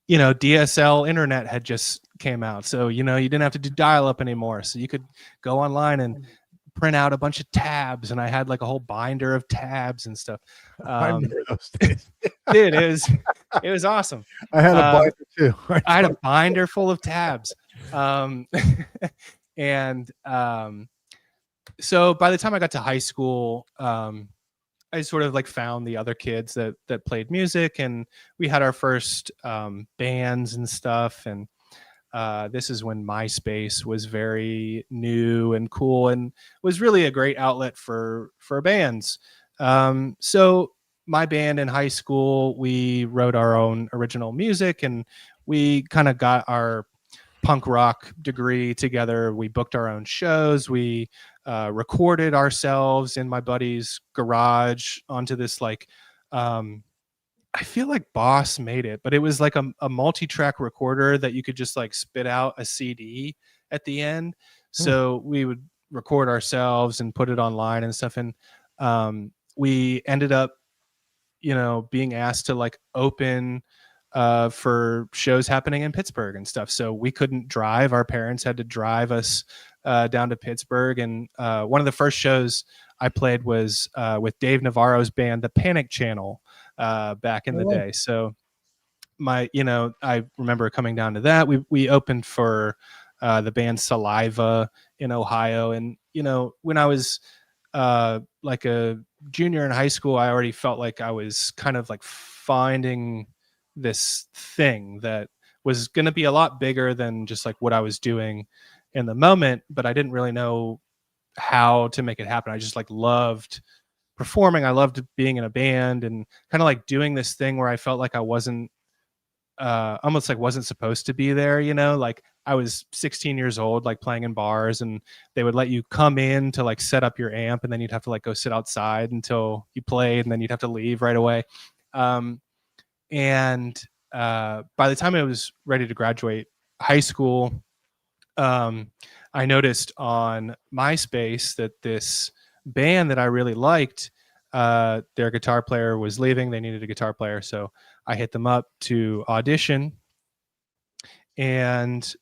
DSL internet had just came out. So, you didn't have to do dial up anymore. So you could go online and print out a bunch of tabs, and I had like a whole binder of tabs and stuff. I remember those days. Dude, it was awesome. I had a binder too. I had a binder full of tabs. And so by the time I got to high school, I sort of like found the other kids that played music, and we had our first bands and stuff. And this is when MySpace was very new and cool, and was really a great outlet for bands. So my band in high school, we wrote our own original music, and we kind of got our punk rock degree together. We booked our own shows. We recorded ourselves in my buddy's garage onto this like, I feel like Boss made it, but it was like a multi-track recorder that you could just like spit out a CD at the end. So we would record ourselves and put it online and stuff. And we ended up, being asked to like open for shows happening in Pittsburgh and stuff. So we couldn't drive. Our parents had to drive us down to Pittsburgh. And one of the first shows I played was with Dave Navarro's band, The Panic Channel, back in the day. So I remember coming down to that. We opened for the band Saliva in Ohio. And, when I was like a junior in high school, I already felt like I was kind of like finding this thing that was going to be a lot bigger than just like what I was doing in the moment, but I didn't really know how to make it happen. I just like loved performing. I loved being in a band and kind of like doing this thing where I felt like I wasn't almost like wasn't supposed to be there, like I was 16 years old, like playing in bars, and they would let you come in to like set up your amp, and then you'd have to like go sit outside until you played, and then you'd have to leave right away. And by the time I was ready to graduate high school, I noticed on MySpace that this band that I really liked, their guitar player was leaving. They needed a guitar player. So I hit them up to audition. And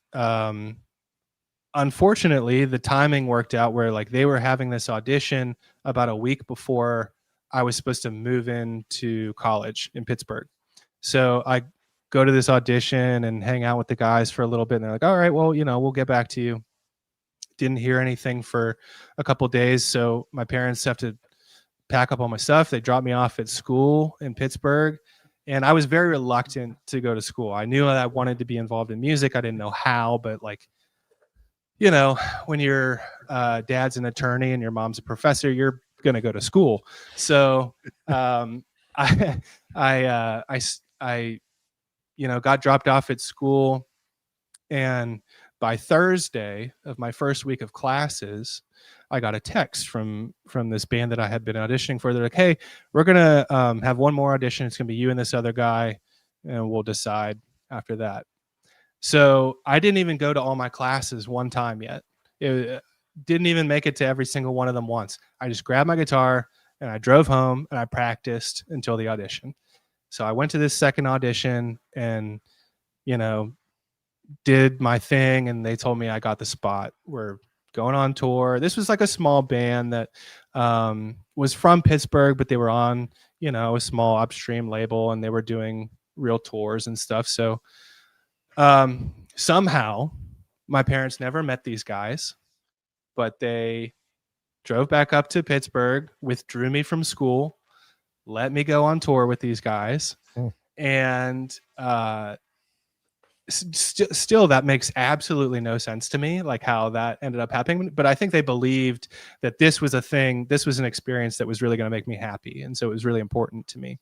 unfortunately, the timing worked out where like they were having this audition about a week before I was supposed to move into college in Pittsburgh. So I go to this audition and hang out with the guys for a little bit. And they're like, all right, well, we'll get back to you. Didn't hear anything for a couple days. So my parents have to pack up all my stuff. They dropped me off at school in Pittsburgh. And I was very reluctant to go to school. I knew that I wanted to be involved in music. I didn't know how, but like, when your dad's an attorney and your mom's a professor, you're going to go to school. So I got dropped off at school, and by Thursday of my first week of classes, I got a text from this band that I had been auditioning for. They're like, "Hey, we're gonna have one more audition. It's gonna be you and this other guy, and we'll decide after that." So I didn't even go to all my classes one time yet. It didn't even make it to every single one of them once. I just grabbed my guitar and I drove home and I practiced until the audition. So I went to this second audition and, did my thing, and they told me I got the spot. We're going on tour. This was like a small band that was from Pittsburgh, but they were on, a small upstream label, and they were doing real tours and stuff. So somehow my parents never met these guys, but they drove back up to Pittsburgh, withdrew me from school, let me go on tour with these guys. And still that makes absolutely no sense to me, like how that ended up happening. But I think they believed that this was a thing, this was an experience that was really going to make me happy. And so it was really important to me.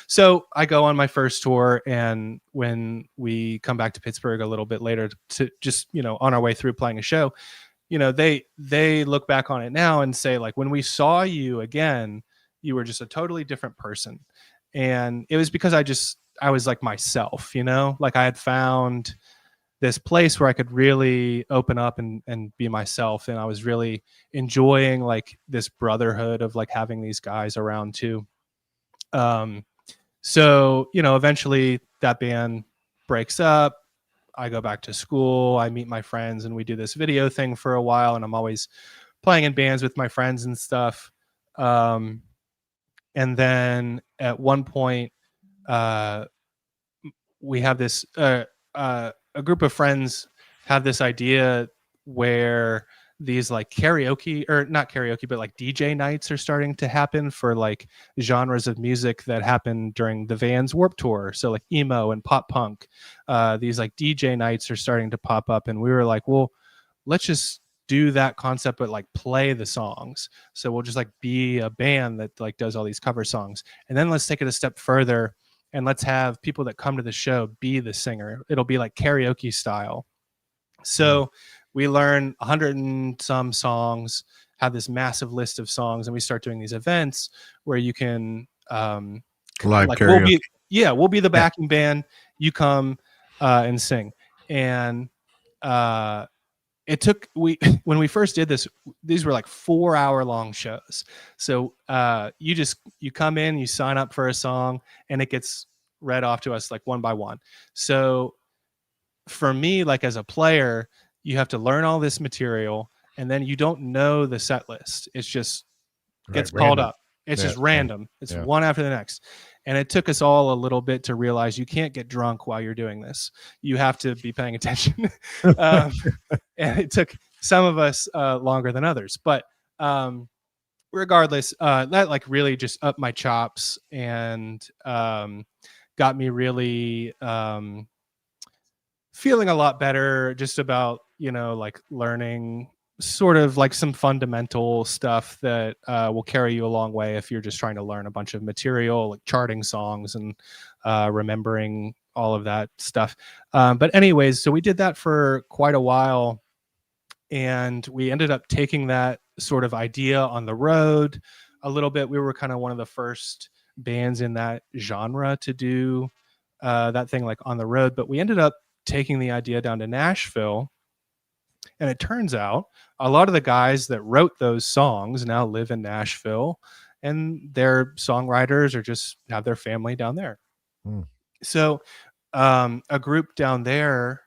So I go on my first tour, and when we come back to Pittsburgh a little bit later to just, on our way through playing a show, they look back on it now and say, like, when we saw you again, you were just a totally different person. And it was because I was like myself, like I had found this place where I could really open up and be myself. And I was really enjoying like this brotherhood of like having these guys around too. So, eventually that band breaks up. I go back to school, I meet my friends, and we do this video thing for a while. And I'm always playing in bands with my friends and stuff. And then at one point, we have this, a group of friends have this idea where these like karaoke, or not karaoke, but like DJ nights are starting to happen for like genres of music that happened during the Vans Warped Tour. So like emo and pop punk, these like DJ nights are starting to pop up. And we were like, well, let's just do that concept, but like play the songs. So we'll just like be a band that like does all these cover songs. And then let's take it a step further, and let's have people that come to the show be the singer. It'll be like karaoke style. So we learn 100 and some songs, have this massive list of songs, and we start doing these events where you can live like karaoke. we'll be the backing band. You come and sing. And it took when we first did this, these were like 4-hour long shows. So you come in, you sign up for a song, and it gets read off to us like one by one. So for me, like as a player, you have to learn all this material, and then you don't know the set list. It's just gets called up. It's just random. It's one after the next. And it took us all a little bit to realize you can't get drunk while you're doing this. You have to be paying attention. And it took some of us longer than others. But regardless, that like really just upped my chops and got me really feeling a lot better just about, like learning sort of like some fundamental stuff that will carry you a long way if you're just trying to learn a bunch of material, like charting songs and remembering all of that stuff. But anyways, so we did that for quite a while, and we ended up taking that sort of idea on the road a little bit. We were kind of one of the first bands in that genre to do that thing like on the road, but we ended up taking the idea down to Nashville. And it turns out a lot of the guys that wrote those songs now live in Nashville, and their songwriters or just have their family down there. So a group down there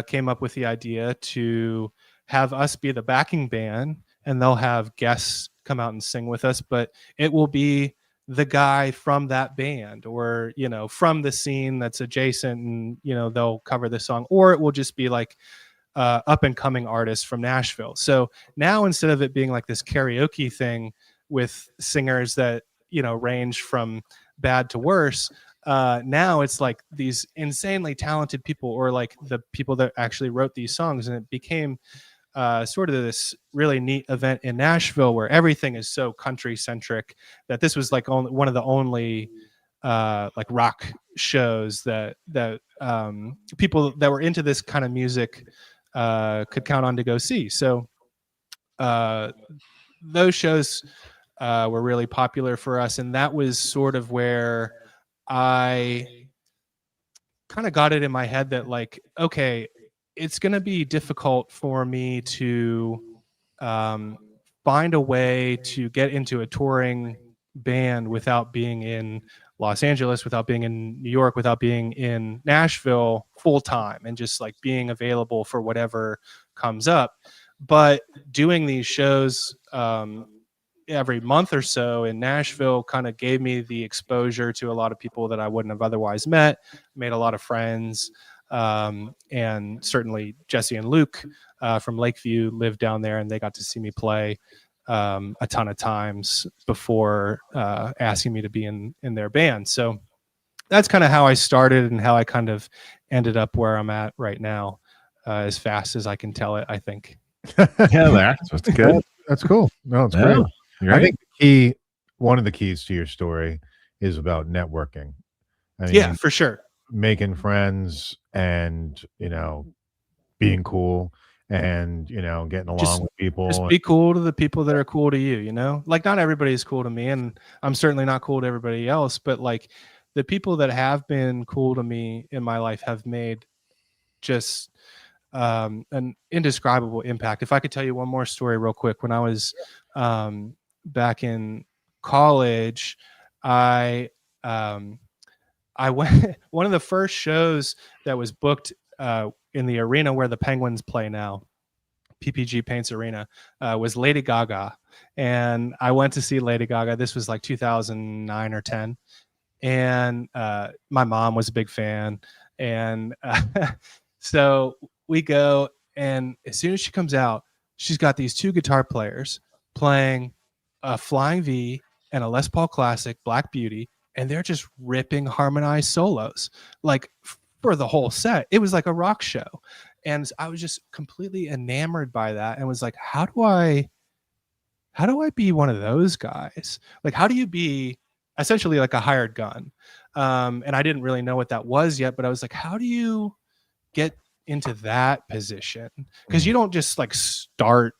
came up with the idea to have us be the backing band, and they'll have guests come out and sing with us, but it will be the guy from that band, or, you know, from the scene that's adjacent, and, you know, they'll cover the song, or it will just be like up and coming artists from Nashville. So now, instead of it being like this karaoke thing with singers that, you know, range from bad to worse, now it's like these insanely talented people, or like the people that actually wrote these songs. And it became sort of this really neat event in Nashville where everything is so country centric, that this was like one of the only like rock shows that people that were into this kind of music could count on to go see. So those shows were really popular for us, and that was sort of where I kind of got it in my head that, like, okay, it's going to be difficult for me to find a way to get into a touring band without being in Los Angeles, without being in New York, without being in Nashville full time, and just like being available for whatever comes up. But doing these shows every month or so in Nashville kind of gave me the exposure to a lot of people that I wouldn't have otherwise met, made a lot of friends. And certainly Jesse and Luke from Lakeview lived down there, and they got to see me play a ton of times before asking me to be in their band. So that's kind of how I started, and how I kind of ended up where I'm at right now, as fast as I can tell it, I think. Yeah, that's good. That's cool. No, it's great. I think one of the keys to your story is about networking. I mean, yeah, for sure. Making friends, and, you know, being cool, and, you know, getting along with people. Just be cool to the people that are cool to you, you know? Like, not everybody is cool to me, and I'm certainly not cool to everybody else, but like the people that have been cool to me in my life have made just an indescribable impact. If I could tell you one more story real quick, when I was back in college, I went one of the first shows that was booked in the arena where the Penguins play now, PPG Paints Arena, was Lady Gaga. And I went to see Lady Gaga. This was like 2009 or 10. And my mom was a big fan. And so we go, and as soon as she comes out, she's got these two guitar players playing a Flying V and a Les Paul Classic, Black Beauty, and they're just ripping harmonized solos like for the whole set. It was like a rock show. And I was just completely enamored by that, and was like, how do I be one of those guys? Like, how do you be essentially like a hired gun? And I didn't really know what that was yet, but I was like, how do you get into that position? Because you don't just like start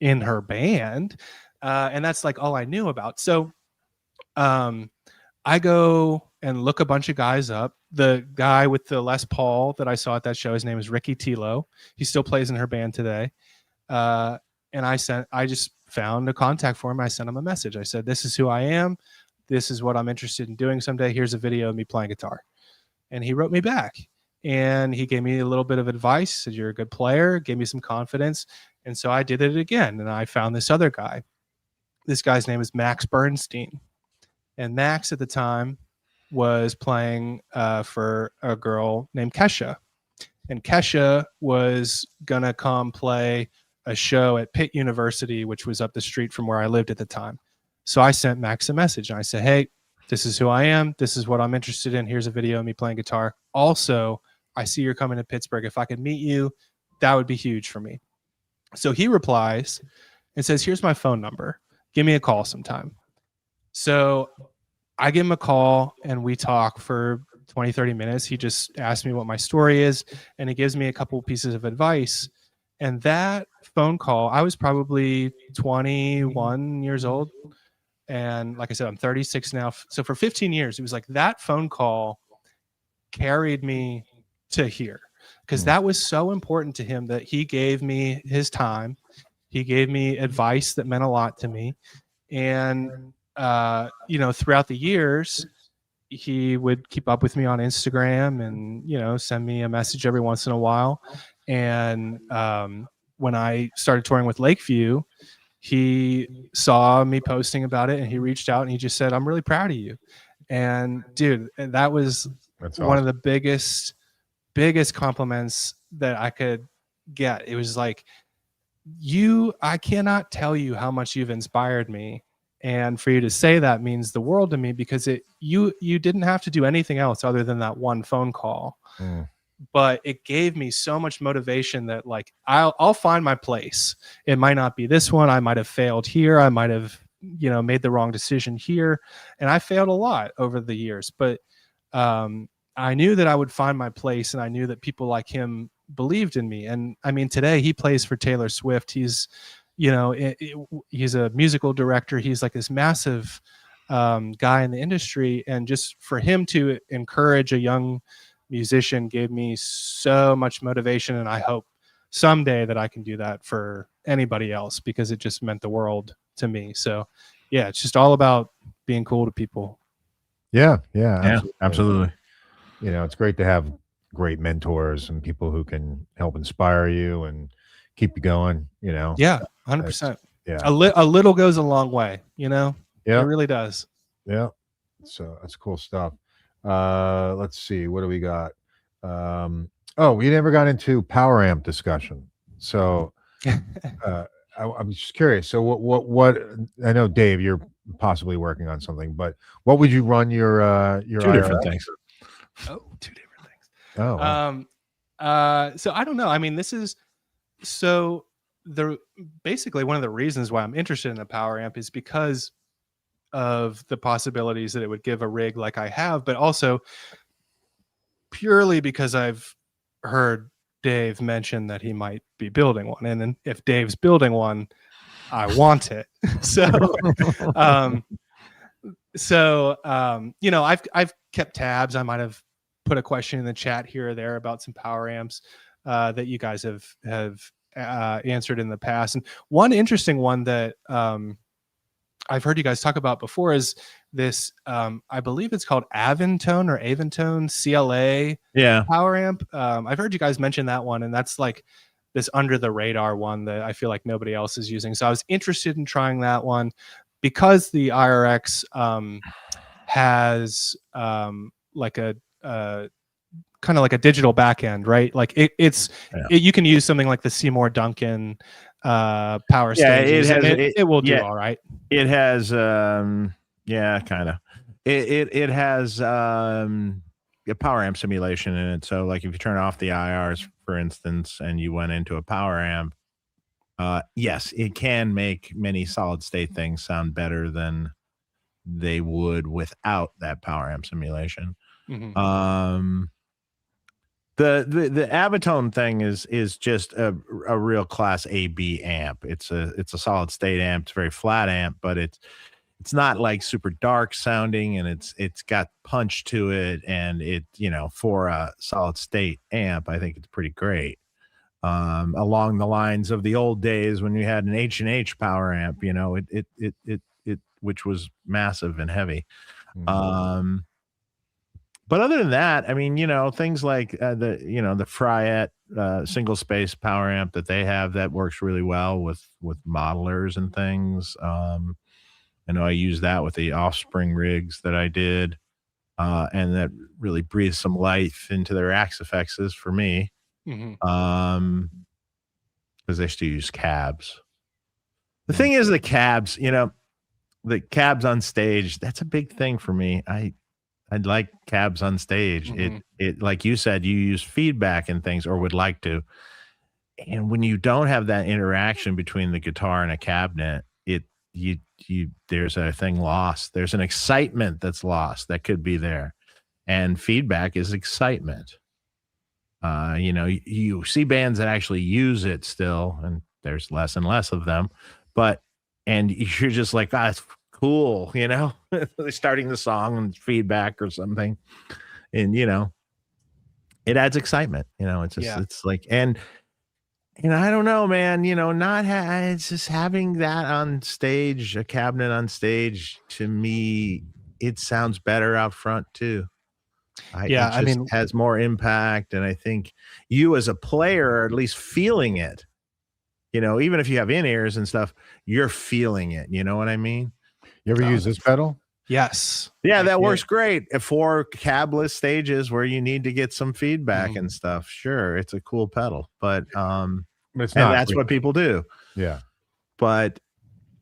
in her band. And that's like all I knew about. So I go and look a bunch of guys up. The guy with the Les Paul that I saw at that show, his name is Ricky Tilo. He still plays in her band today. And I just found a contact for him. I sent him a message. I said, this is who I am. This is what I'm interested in doing someday. Here's a video of me playing guitar. And he wrote me back, and he gave me a little bit of advice. Said, you're a good player, gave me some confidence. And so I did it again. And I found this other guy. This guy's name is Max Bernstein. And Max at the time was playing for a girl named Kesha. And Kesha was going to come play a show at Pitt University, which was up the street from where I lived at the time. So I sent Max a message, and I said, hey, this is who I am. This is what I'm interested in. Here's a video of me playing guitar. Also, I see you're coming to Pittsburgh. If I could meet you, that would be huge for me. So he replies and says, here's my phone number. Give me a call sometime. So I give him a call, and we talk for 20, 30 minutes. He just asked me what my story is, and he gives me a couple pieces of advice. And that phone call, I was probably 21 years old. And like I said, I'm 36 now. So for 15 years, it was like that phone call carried me to here, because that was so important to him, that he gave me his time. He gave me advice that meant a lot to me. And, you know, throughout the years, he would keep up with me on Instagram and, you know, send me a message every once in a while. And when I started touring with Lakeview, he saw me posting about it and he reached out and he just said, "I'm really proud of you." And dude, that was one of the biggest compliments that I could get. It was like, I cannot tell you how much you've inspired me. And for you to say that means the world to me, because you didn't have to do anything else other than that one phone call. But it gave me so much motivation that, like, I'll find my place. It might not be this one. I might have failed here. I might have, you know, made the wrong decision here. And I failed a lot over the years, but I knew that I would find my place, and I knew that people like him believed in me. And I mean, today he plays for Taylor Swift. He's, you know, he's a musical director. He's like this massive guy in the industry. And just for him to encourage a young musician gave me so much motivation. And I hope someday that I can do that for anybody else, because it just meant the world to me. So yeah, it's just all about being cool to people. Yeah, absolutely. You know, it's great to have great mentors and people who can help inspire you and keep you going, you know. Yeah, 100%. Yeah. A little goes a long way, you know. Yeah, it really does. Yeah. So that's cool stuff. Let's see, what do we got? Oh, we never got into power amp discussion. So I'm just curious. So what I know, Dave, you're possibly working on something, but what would you run your two different things? Oh, two different things. Oh, wow. So I don't know. I mean, this is basically one of the reasons why I'm interested in a power amp is because of the possibilities that it would give a rig like I have, but also purely because I've heard Dave mention that he might be building one. And then if Dave's building one, I want it. You know, I've kept tabs. I might have put a question in the chat here or there about some power amps that you guys have answered in the past. And one interesting one that I've heard you guys talk about before is this, I believe it's called Aventone or Aventone CLA power amp. I've heard you guys mention that one, and that's like this under the radar one that I feel like nobody else is using. So I was interested in trying that one because the IRX has like a kind of like a digital back end, right? Like you can use something like the Seymour Duncan power stages. It will do all right. It has kind of it has a power amp simulation in it. So like if you turn off the IRs, for instance, and you went into a power amp, yes, it can make many solid state things sound better than they would without that power amp simulation. The Aventone thing is just a real class AB amp. It's a solid state amp. It's a very flat amp, but it's not like super dark sounding, and it's got punch to it, and it, you know, for a solid state amp, I think it's pretty great. Along the lines of the old days when you had an H&H power amp, you know, it which was massive and heavy. But other than that, I mean, you know, things like the Fryette single space power amp that they have, that works really well with modelers and things. I know I used that with the Offspring rigs that I did, and that really breathed some life into their Axe effects for me. Because they used to use cabs. The thing is, the cabs, you know, the cabs on stage, that's a big thing for me. I'd like cabs on stage. It like you said, you use feedback and things, or would like to. And when you don't have that interaction between the guitar and a cabinet, there's a thing lost. There's an excitement that's lost that could be there. And feedback is excitement. You know, you see bands that actually use it still, and there's less and less of them, and you're just like, it's cool, you know. They're starting the song and feedback or something, and you know, it adds excitement. You know, it's just it's like, and I don't know, man. You know, it's just having that on stage, a cabinet on stage, to me it sounds better out front too. Yeah, It I just mean, has more impact, and I think you as a player are at least feeling it. Even if you have in-ears and stuff, you're feeling it. You know what I mean? You ever use this pedal? yes. Yeah, I that did. works great for cabless stages where you need to get some feedback and stuff. Sure, it's a cool pedal, but It's and not that's what people do. Yeah. But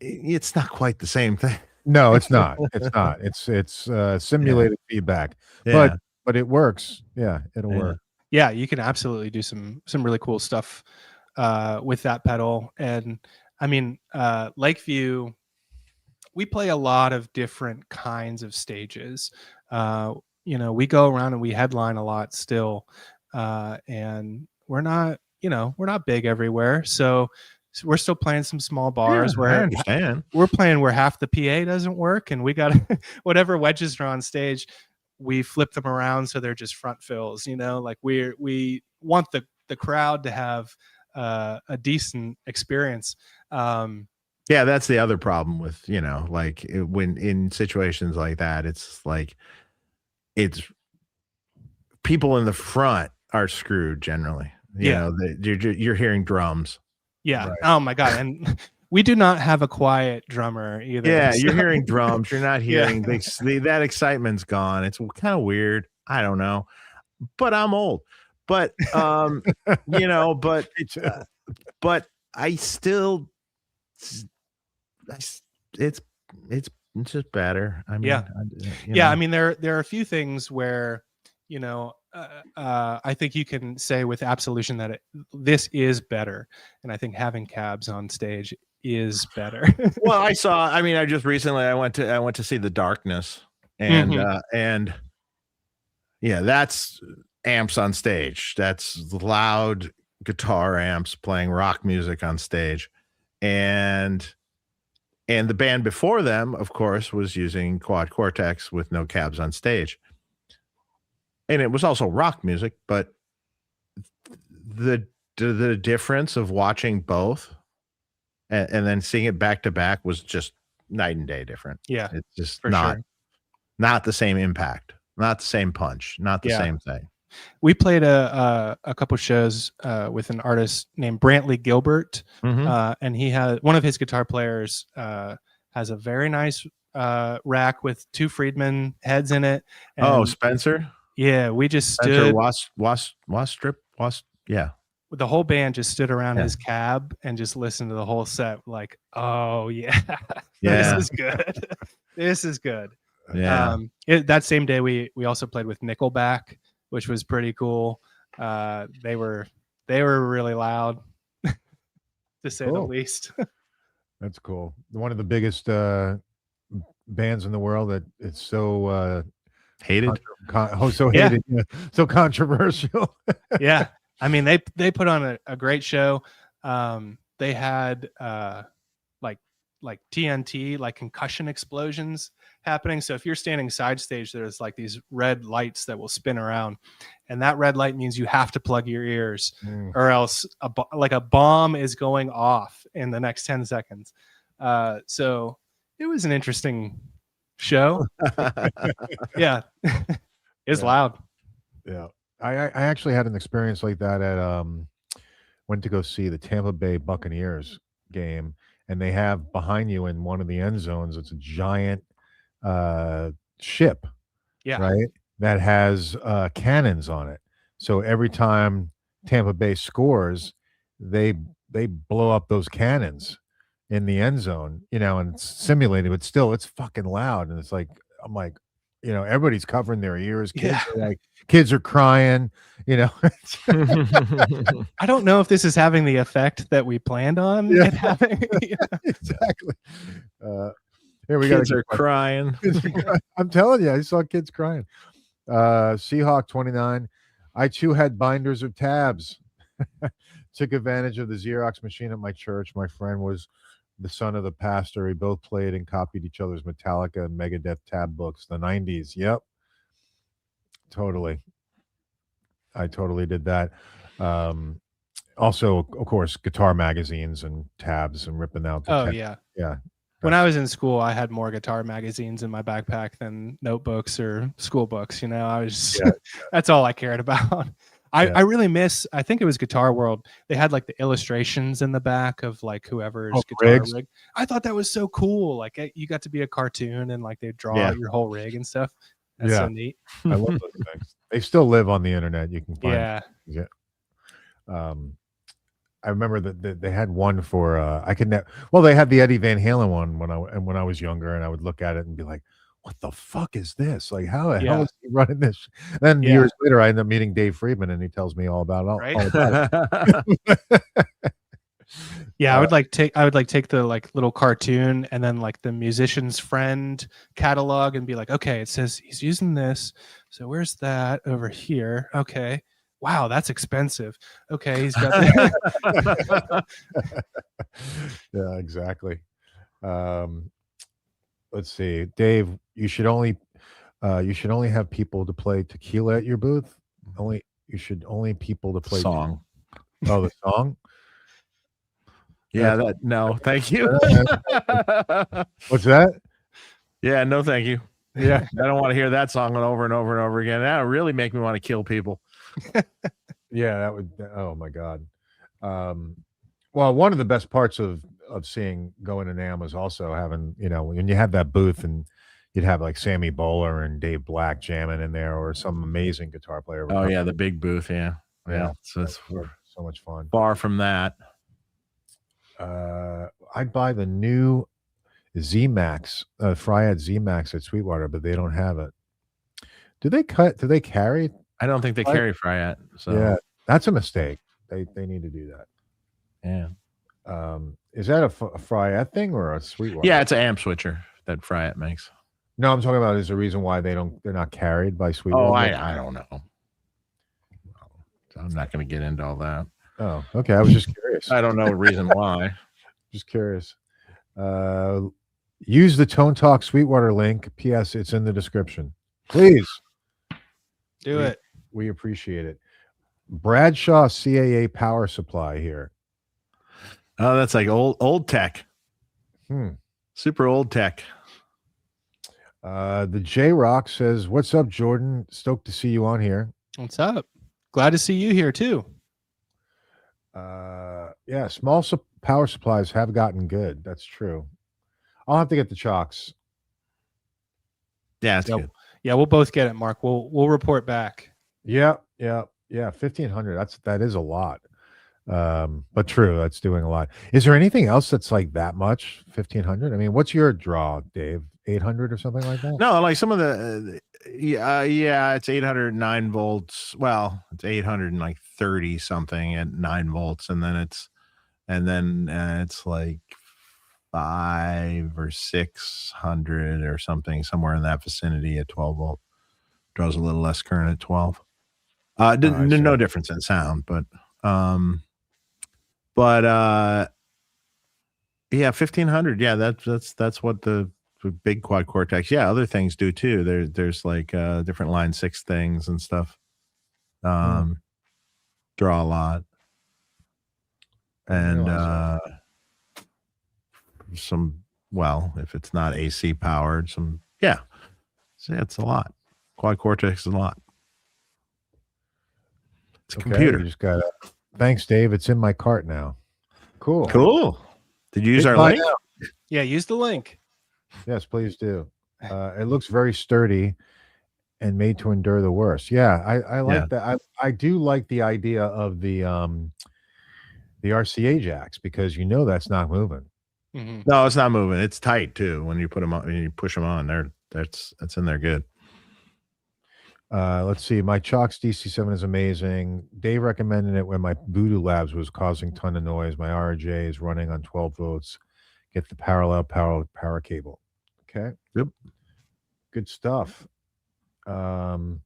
it's not quite the same thing. No, it's not. It's not. It's simulated feedback, but it works. Yeah, it'll work. Yeah, you can absolutely do some really cool stuff with that pedal. And I mean, Lakeview, we play a lot of different kinds of stages. We go around and we headline a lot still, and we're not big everywhere, so we're still playing some small bars I where understand. we're playing where half the PA doesn't work, and we got whatever wedges are on stage, we flip them around so they're just front fills. Like we want the crowd to have a decent experience. Yeah, that's the other problem with, when in situations like that, it's like it's people in the front are screwed generally. You're hearing drums. Yeah. Right. Oh my God. And we do not have a quiet drummer either. Yeah, so- you're hearing drums. You're not hearing that excitement's gone. It's kind of weird. I don't know, but I'm old. But but I still, it's just better. I mean, I mean, there are a few things where I think you can say with absolution that this is better, and I think having cabs on stage is better. Well, I just recently I went to see The Darkness, and and yeah, that's amps on stage. That's loud guitar amps playing rock music on stage, and the band before them, of course, was using quad cortex with no cabs on stage. And it was also rock music, but the difference of watching both and then seeing it back to back was just night and day different. Yeah, it's just for not the same impact, not the same punch, not the same thing. We played a couple shows with an artist named Brantley Gilbert, and he had one of his guitar players has a very nice rack with two Friedman heads in it. And Spencer. Yeah, we just stood. Yeah. The whole band just stood around his cab and just listened to the whole set. Like, oh yeah, this is good. This is good. Yeah. That same day, we also played with Nickelback, which was pretty cool. They were really loud, to say the least. That's cool. One of the biggest bands in the world that it's so hated, hated, so controversial. Yeah, I mean they put on a great show. They had like TNT, like concussion explosions happening. So if you're standing side stage, there's like these red lights that will spin around, and that red light means you have to plug your ears, or else a bomb is going off in the next 10 seconds. So it was an interesting show. Yeah. It's loud. Yeah. I actually had an experience like that at went to go see the Tampa Bay Buccaneers game, and they have behind you in one of the end zones, it's a giant ship, right, that has cannons on it. So every time Tampa Bay scores, they blow up those cannons in the end zone, and it's simulated, but still it's fucking loud. And it's like, I'm like, everybody's covering their ears. Kids are crying, I don't know if this is having the effect that we planned on it having. Exactly. Here we kids are crying. I'm telling you, I saw kids crying. Seahawk 29. I too had binders of tabs. Took advantage of the Xerox machine at my church. My friend was the son of the pastor. We both played and copied each other's Metallica and Megadeth tab books. The 90s. Yep. Totally. I totally did that. Also, of course, guitar magazines and tabs and ripping out. Yeah. When I was in school, I had more guitar magazines in my backpack than notebooks or school books. You know, I was that's all I cared about. I really miss. I think it was Guitar World. They had like the illustrations in the back of like whoever's guitar rig. I thought that was so cool. Like you got to be a cartoon and like they draw out your whole rig and stuff. That's so neat. I love those things. They still live on the internet. You can find I remember that they had one for they had the Eddie Van Halen one when I was younger, and I would look at it and be like, what the fuck is this? Like, how the hell is he running this? Then years later, I end up meeting Dave Friedman, and he tells me all about all about it. I would like take the like little cartoon and then like the musician's friend catalog and be like, okay, it says he's using this, so where's that over here? Okay, wow, that's expensive. Okay, he's got that. Yeah, exactly. Let's see, Dave, you should only have people to play tequila at your booth. You should only people to play song. Oh, the song. Yeah, no, thank you. What's that? Yeah, no, thank you. Yeah, I don't want to hear that song over and over and over again. That would really make me want to kill people. Yeah, that would. Oh my God. Well, one of the best parts of seeing going to NAMM was also having, when you have that booth and you'd have like Sammy Bowler and Dave Black jamming in there, or some amazing guitar player. Oh yeah, the big booth. Yeah. So it's so much fun. Far from that. I'd buy the new Z-Max, Fryette Z-Max at Sweetwater, but they don't have it. Do they carry? I don't think they carry Fryette. So yeah, that's a mistake. They need to do that. Yeah. Is that a Fryette thing or a Sweetwater? Yeah, it's an amp switcher that Fryette makes. No, I'm talking about is the reason why they're not carried by Sweetwater. Oh, I don't know. I'm not going to get into all that. Oh, okay. I was just curious. I don't know the reason why. Just curious. Use the Tone Talk Sweetwater link. P.S. It's in the description. Please do it. We appreciate it. Bradshaw CAA power supply here. Oh, that's like old tech. Super old tech. The J Rock says, "What's up, Jordan? Stoked to see you on here." What's up? Glad to see you here too. Yeah, small power supplies have gotten good. That's true. I'll have to get the chocks. Yeah, that's good. Yeah, we'll both get it, Mark. We'll report back. Yeah. 1,500. That is a lot. But true, that's doing a lot. Is there anything else that's like that much? 1,500? I mean, what's your draw, Dave? 800 or something like that? No, like some of the it's 809 volts. Well, it's 830 something at 9 volts, and then it's like 500 or 600 or something, somewhere in that vicinity at 12 volt. Draws a little less current at 12. No difference in sound, but yeah, 1,500. Yeah, that's what the big quad cortex. Yeah, other things do too. There's like different line 6 things and stuff. Draw a lot, and some. Well, if it's not AC powered, some. Yeah, so it's a lot. Quad cortex is a lot. It's a computer. You just got it. Thanks, Dave. It's in my cart now. Cool. Did you use our link? Yeah, use the link. Yes, please do. It looks very sturdy and made to endure the worst. Yeah, I like that. I do like the idea of the RCA jacks, because that's not moving. Mm-hmm. No, it's not moving. It's tight too. When you put them on, when you push them on, that's in there good. Let's see. My Chalks DC7 is amazing. Dave recommended it when my Voodoo Labs was causing a ton of noise. My RJ is running on 12 volts. Get the parallel power cable. Okay. Yep. Good stuff. Current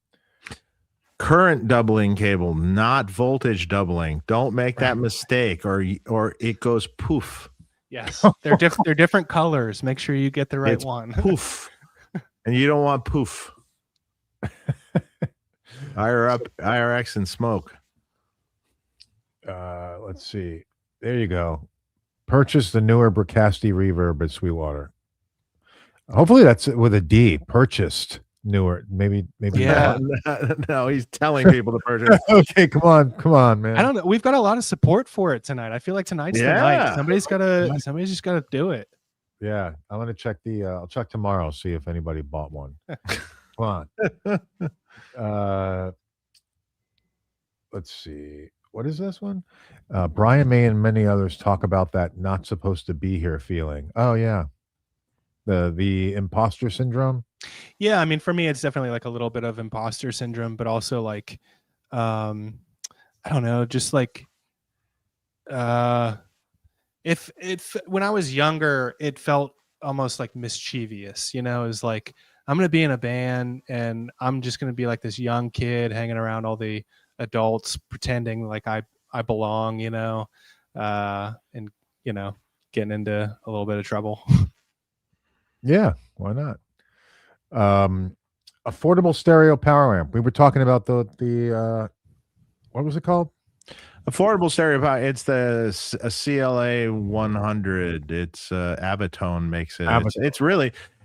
doubling cable, not voltage doubling. Don't make that mistake, or it goes poof. Yes, they're different colors. Make sure you get the right one. Poof, and you don't want poof. IRX and smoke. Let's see. There you go. Purchase the newer Bricasti reverb at Sweetwater. Hopefully that's with a D. Purchased newer. Maybe. Yeah. No, he's telling people to purchase. Okay, come on, man. I don't know. We've got a lot of support for it tonight. I feel like tonight's the night. Somebody's just gotta do it. Yeah, I'm gonna check I'll check tomorrow, see if anybody bought one. Come on. Let's see. What is this one? Brian May and many others talk about that not supposed to be here feeling. Oh yeah. The imposter syndrome. Yeah, I mean, for me, it's definitely like a little bit of imposter syndrome, but also like, I don't know, just like, if when I was younger, it felt almost like mischievous, you know, is like, I'm going to be in a band and I'm just going to be like this young kid hanging around all the adults pretending like I belong, you know, and, you know, getting into a little bit of trouble. Yeah, why not? Affordable stereo power amp. We were talking about the what was it called? Affordable stereo power. It's a CLA 100. It's Avatone makes it.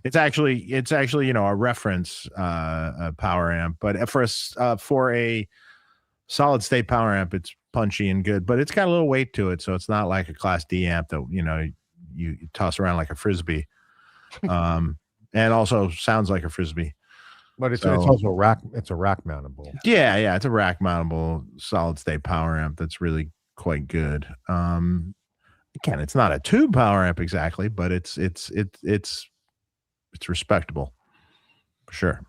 It's actually you know, a reference power amp, but for a solid state power amp, it's punchy and good, but it's got a little weight to it, so it's not like a Class D amp that, you know, you toss around like a frisbee. And also sounds like a frisbee. But it's also a rack. It's a rack mountable. Yeah, it's a rack mountable solid state power amp that's really quite good. Again, it's not a tube power amp exactly, but it's respectable for sure.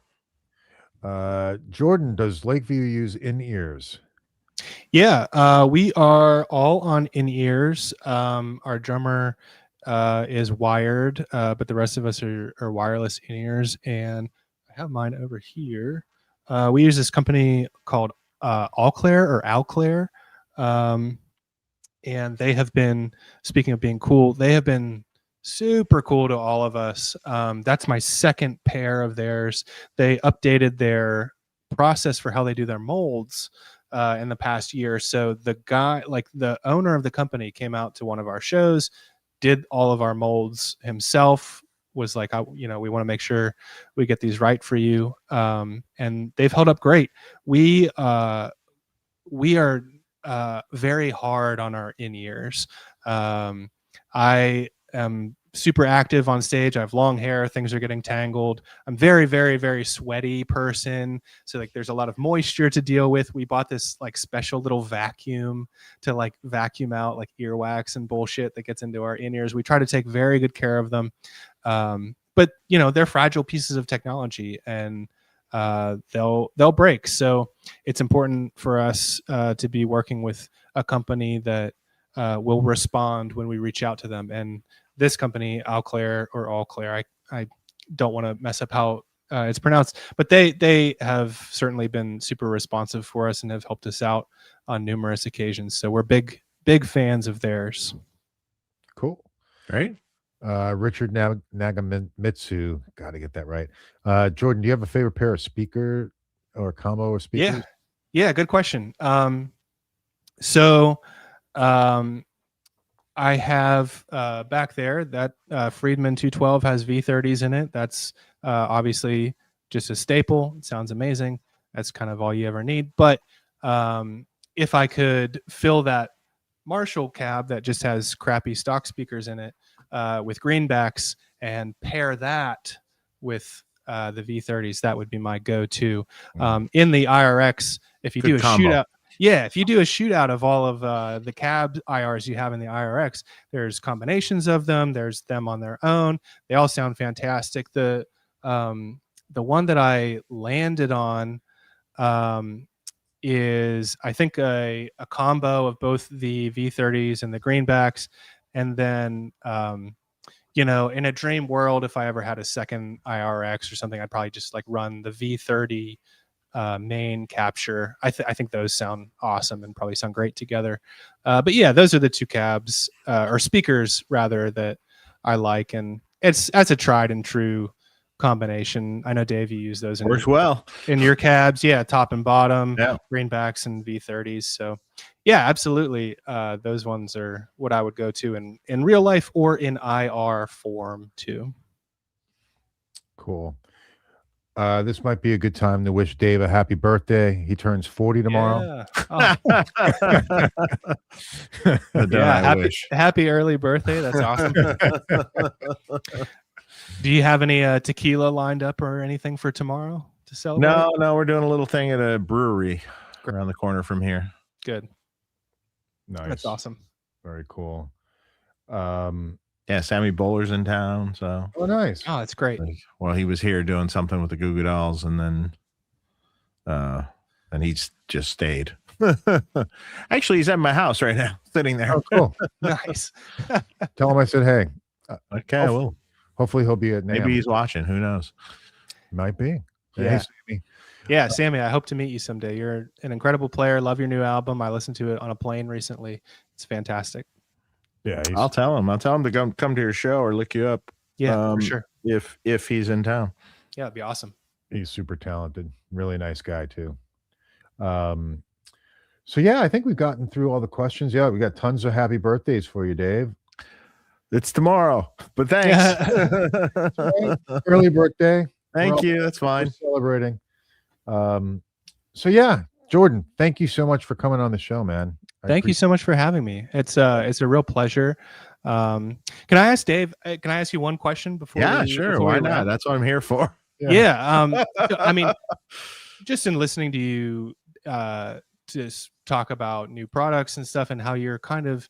Jordan, does Lakeview use in-ears? Yeah, we are all on in-ears. Our drummer is wired, but the rest of us are wireless in-ears, and I have mine over here. We use this company called Alclair, and they have been, speaking of being cool, they have been super cool to all of us. That's my second pair of theirs. They updated their process for how they do their molds in the past year. So the guy, like the owner of the company, came out to one of our shows, did all of our molds himself, was like, we want to make sure we get these right for you. And they've held up great. We are very hard on our in-ears. I am super active on stage. I have long hair. Things are getting tangled. I'm very, very, very sweaty person. So like there's a lot of moisture to deal with. We bought this like special little vacuum to like vacuum out like earwax and bullshit that gets into our in-ears. We try to take very good care of them. But you know, they're fragile pieces of technology and they'll break. So it's important for us to be working with a company that will respond when we reach out to them. And this company, Alclair or Allclair, I don't want to mess up how it's pronounced, but they have certainly been super responsive for us and have helped us out on numerous occasions. So we're big fans of theirs. Cool. Right. Richard Nagamitsu, got to get that right. Jordan, do you have a favorite pair of speaker or combo of speakers? Yeah, good question. So I have back there that Friedman 212 has V30s in it. That's obviously just a staple. It sounds amazing. That's kind of all you ever need. But if I could fill that Marshall cab that just has crappy stock speakers in it with greenbacks and pair that with the V30s, that would be my go-to. In the IRX, if you do a shootout, if you do a shootout of all of the cab IRs you have in the IRX, there's combinations of them. There's them on their own. They all sound fantastic. The one that I landed on is, I think, a combo of both the V30s and the greenbacks. And then, in a dream world, if I ever had a second IRX or something, I'd probably just like run the V30 main capture. I think those sound awesome and probably sound great together. But yeah, those are the two cabs or speakers rather that I like, and that's a tried and true combination. I know Dave, you use those works well in your cabs. Yeah, top and bottom, greenbacks and V30s. So Yeah, absolutely. Those ones are what I would go to in real life or in IR form too. Cool. This might be a good time to wish Dave a happy birthday. He turns 40 tomorrow. Yeah. Oh, Don't yeah. I wish? Happy early birthday. That's awesome. Do you have any tequila lined up or anything for tomorrow to celebrate? No, we're doing a little thing at a brewery around the corner from here. Good. Nice. That's awesome. Very cool. Yeah, Sammy Bowler's in town, so Oh, nice. Oh, that's great. well, he was here doing something with the Goo Goo Dolls, and then he's just stayed. Actually, he's at my house right now, sitting there. Oh, cool. Nice. Tell him I said hey. Okay, I will. Hopefully he'll be at NAMM. Maybe he's watching. Who knows? Might be. Yeah. Hey, Sammy. Yeah, Sammy, I hope to meet you someday. You're an incredible player. Love your new album. I listened to it on a plane recently. It's fantastic. Yeah, I'll tell him. I'll tell him to come to your show or look you up. Yeah, for sure. If he's in town. Yeah, it'd be awesome. he's super talented. Really nice guy too. So yeah, I think we've gotten through all the questions. Yeah, we got tons of happy birthdays for you, Dave. It's tomorrow, but thanks. Early birthday. Thank you. That's We're fine. celebrating. So yeah, Jordan, thank you so much for coming on the show, man. Thank you so much for having me. It's a real pleasure. Can I ask Dave? Can I ask you one question before? Yeah, sure. Why not? That's what I'm here for. Yeah. I mean, just in listening to you just talk about new products and stuff, and how you're kind of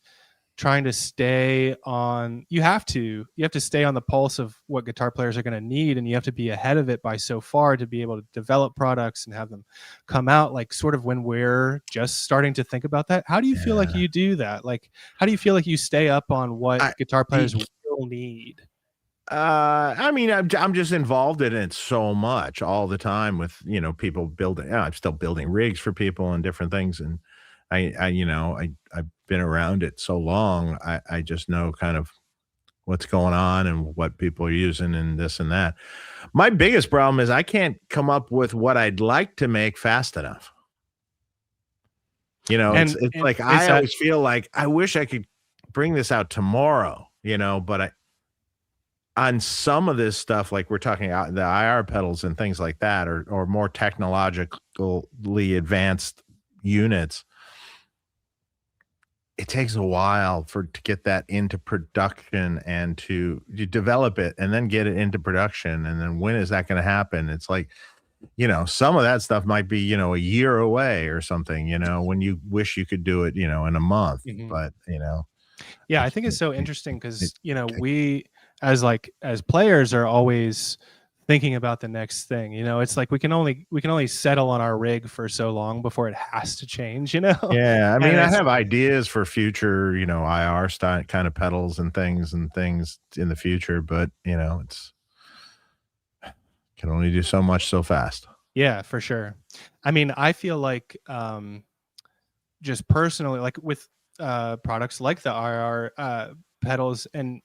trying to stay on. You have to stay on the pulse of what guitar players are going to need, and you have to be ahead of it by so far to be able to develop products and have them come out. Like sort of when we're just starting to think about that, how do you feel like you do that? Like, how do you feel like you stay up on what guitar players will need? I mean, I'm just involved in it so much all the time with, people building. I'm still building rigs for people and different things. And I've been around it so long. I just know kind of what's going on and what people are using and this and that. My biggest problem is I can't come up with what I'd like to make fast enough. It's like, I always feel like I wish I could bring this out tomorrow, but on some of this stuff, like we're talking about the IR pedals and things like that, or more technologically advanced units, it takes a while to get that into production and to develop it and then get it into production. And then when is that going to happen? It's like, some of that stuff might be, a year away or something, when you wish you could do it, in a month, but, Yeah, I think it's so interesting because, we as players are always thinking about the next thing. It's like we can only settle on our rig for so long before it has to change. Yeah, I mean, I have ideas for future, IR style kind of pedals and things in the future, but it's can only do so much so fast. Yeah, for sure. I mean, I feel like just personally, like with products like the IR pedals, and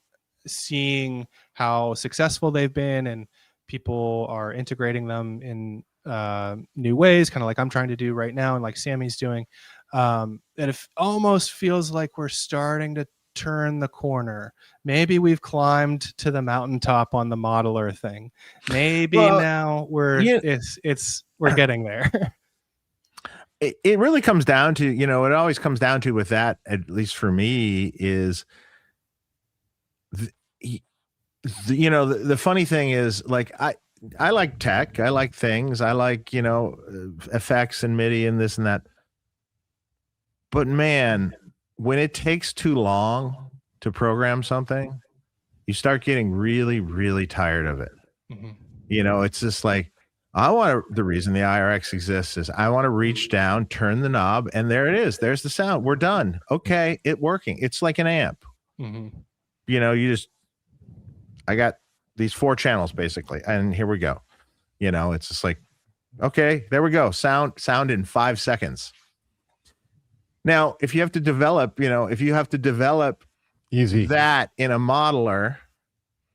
seeing how successful they've been and people are integrating them in new ways, kind of like I'm trying to do right now and like Sammy's doing, that it almost feels like we're starting to turn the corner. Maybe we've climbed to the mountaintop on the modeler thing. Maybe now we're getting there. It really comes down to, it always comes down to with that, at least for me, is the funny thing is, like, I like tech, I like things, I like, effects and MIDI and this and that. But man, when it takes too long to program something, you start getting really, really tired of it. It's just like, the reason the IRX exists is I want to reach down, turn the knob, and there it is. There's the sound. We're done. Okay, it working. It's like an amp. I got these 4 channels basically, and here we go. It's just like, okay, there we go. Sound in 5 seconds. Now, if you have to develop, easy that in a modeler,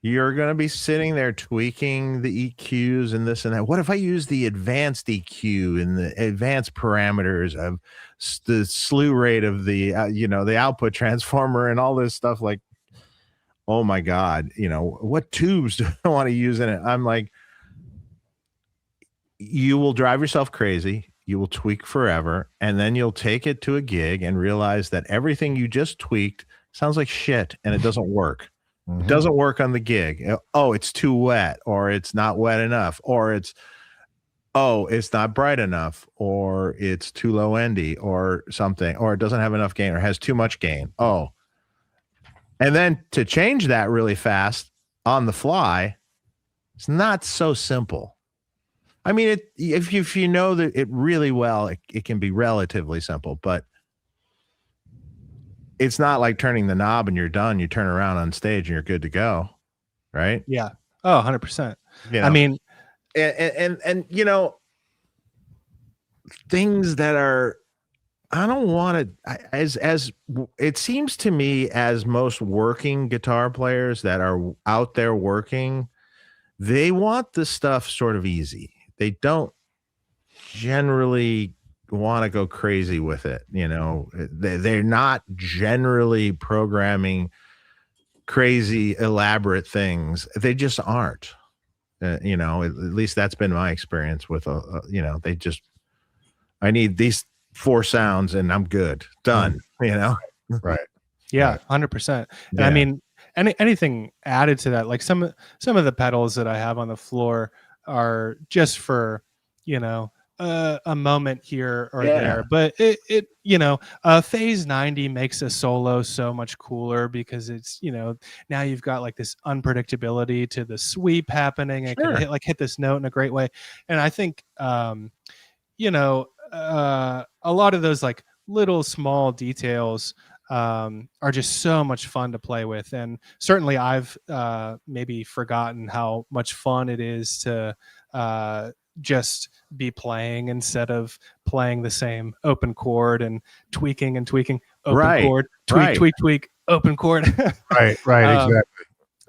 You're going to be sitting there tweaking the EQs and this and that. What if I use the advanced EQ and the advanced parameters of the slew rate of the, the output transformer and all this stuff? Like, oh my God, what tubes do I want to use in it? I'm like, you will drive yourself crazy. You will tweak forever. And then you'll take it to a gig and realize that everything you just tweaked sounds like shit and it doesn't work. It doesn't work on the gig. Oh, it's too wet, or it's not wet enough, or it's not bright enough, or it's too low endy, or something, or it doesn't have enough gain, or has too much gain. Oh. And then to change that really fast on the fly, it's not so simple. I mean, if you know that it really well, it can be relatively simple, but it's not like turning the knob and you're done. You turn around on stage and you're good to go. Right. Yeah. Oh, 100%. I mean, and things that are, I don't want to, as it seems to me, as most working guitar players that are out there working, they want the stuff sort of easy. They don't generally want to go crazy with it. They're not generally programming crazy elaborate things. They just aren't. At least that's been my experience with they just, I need these 4 sounds and I'm good, done. Right. Yeah, 100%. And I mean, anything added to that, like some of the pedals that I have on the floor are just for a moment here or there, but it phase 90 makes a solo so much cooler because it's now you've got like this unpredictability to the sweep happening and can hit this note in a great way. And I think a lot of those like little small details are just so much fun to play with. And certainly I've maybe forgotten how much fun it is to just be playing instead of playing the same open chord and tweaking open chord, tweak, open chord. right, exactly.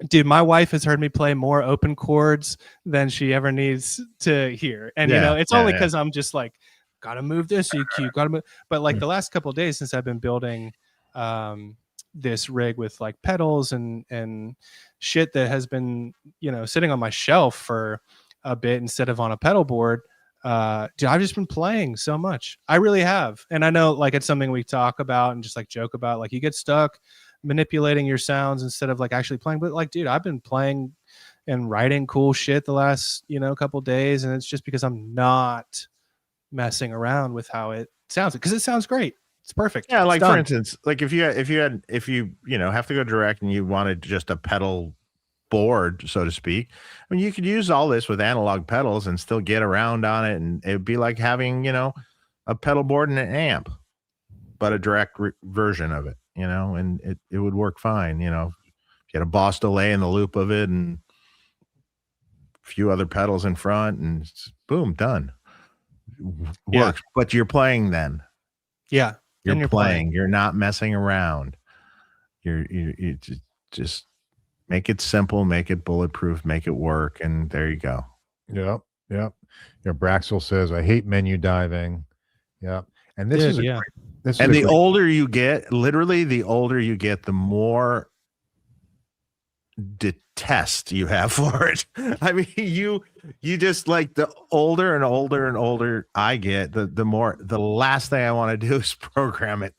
Dude, my wife has heard me play more open chords than she ever needs to hear. And it's only because I'm just like, gotta move this EQ, gotta move. But like the last couple of days since I've been building this rig with like pedals and shit that has been sitting on my shelf for a bit instead of on a pedal board, dude, I've just been playing so much. I really have. And I know like it's something we talk about and just like joke about, like you get stuck manipulating your sounds instead of like actually playing. But like, dude, I've been playing and writing cool shit the last couple days, and it's just because I'm not messing around with how it sounds, because it sounds great. It's perfect. Yeah, like for instance, like if you have to go direct and you wanted just a pedal board, so to speak, I mean, you could use all this with analog pedals and still get around on it, and it would be like having a pedal board and an amp, but a direct version of it, and it would work fine. If you had a Boss delay in the loop of it and a few other pedals in front, and boom, done. Works. But you're playing then. Yeah. You're playing. You're not messing around. You just make it simple, make it bulletproof, make it work, and there you go. Yep. Braxel says, I hate menu diving. Yep. And this is the older you get, literally the older you get, the more detest you have for it. I mean, you just like, the older and older and older I get, the last thing I want to do is program it.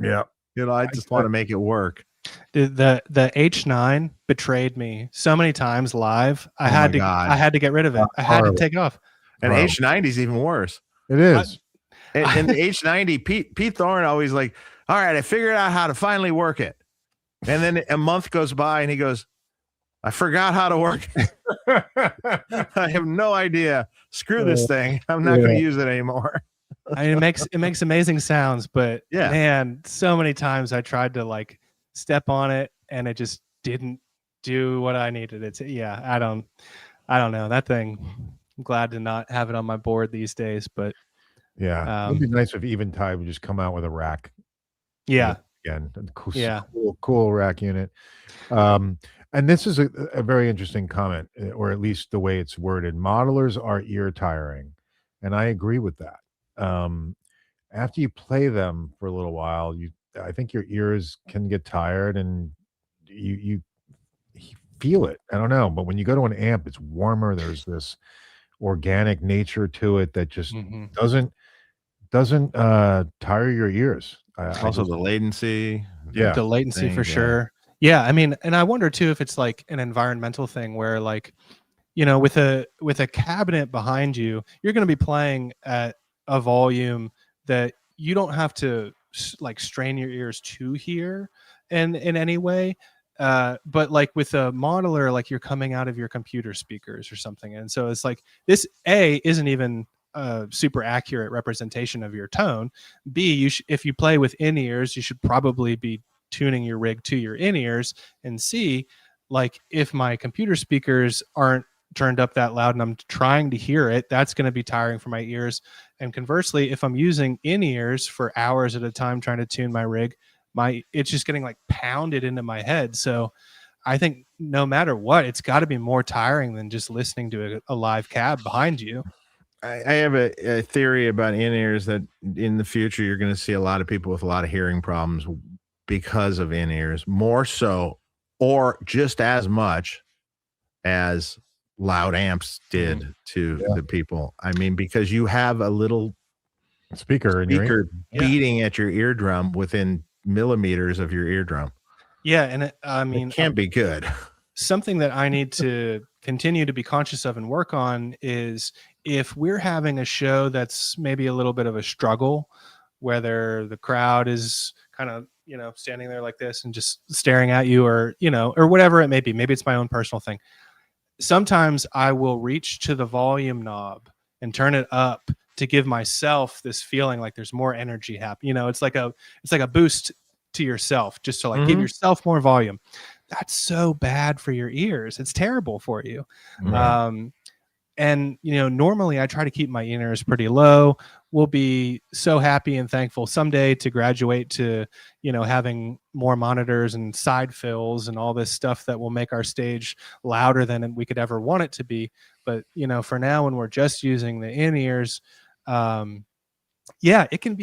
Yeah. I just want to make it work. The H9 betrayed me so many times live. I had to get rid of it. I had to take it off. And H90 is even worse. It is. And the H90, Pete Thorne always like, all right, I figured out how to finally work it. And then a month goes by and he goes, I forgot how to work it. I have no idea. Screw this thing. I'm not going to use it anymore. I mean, it makes amazing sounds, but man, so many times I tried to like step on it and it just didn't do what I needed it to. Yeah, I don't know that thing. I'm glad to not have it on my board these days, but it'd be nice if Eventide would just come out with a rack. Yeah. Again, cool rack unit. And this is a very interesting comment, or at least the way it's worded. Modelers are ear tiring, and I agree with that. After you play them for a little while, I think your ears can get tired, and you feel it. I don't know, but when you go to an amp, it's warmer. There's this organic nature to it that just Hmm. doesn't tire your ears. I Also, just the latency. yeah. The latency for Thing, yeah. sure. Yeah, I mean, and I wonder too if it's like an environmental thing where like, with a cabinet behind you, you're going to be playing at a volume that you don't have to like strain your ears to hear in any way. But like with a modeler, like you're coming out of your computer speakers or something, and so it's like this isn't even a super accurate representation of your tone. B, if you play with in ears, you should probably be tuning your rig to your in ears. And C, like if my computer speakers aren't turned up that loud and I'm trying to hear it, that's going to be tiring for my ears. And conversely, if I'm using in ears for hours at a time trying to tune my rig, it's just getting like pounded into my head. So I think no matter what, it's got to be more tiring than just listening to a live cab behind you. I have a theory about in-ears that in the future you're going to see a lot of people with a lot of hearing problems because of in-ears, more so or just as much as loud amps did to the people. I mean, because you have a little speaker in your ear. beating at your eardrum within millimeters of your eardrum. Yeah, and I mean, it can't be good. Something that I need to continue to be conscious of and work on is if we're having a show that's maybe a little bit of a struggle, whether the crowd is kind of, standing there like this and just staring at you, or, or whatever it may be. Maybe it's my own personal thing. Sometimes I will reach to the volume knob and turn it up to give myself this feeling like there's more energy happening. It's like a boost to yourself, just to like give yourself more volume. That's so bad for your ears. It's terrible for you. Right. And normally I try to keep my in-ears pretty low. We'll be so happy and thankful someday to graduate to, having more monitors and side fills and all this stuff that will make our stage louder than we could ever want it to be. But, for now, when we're just using the in-ears, it can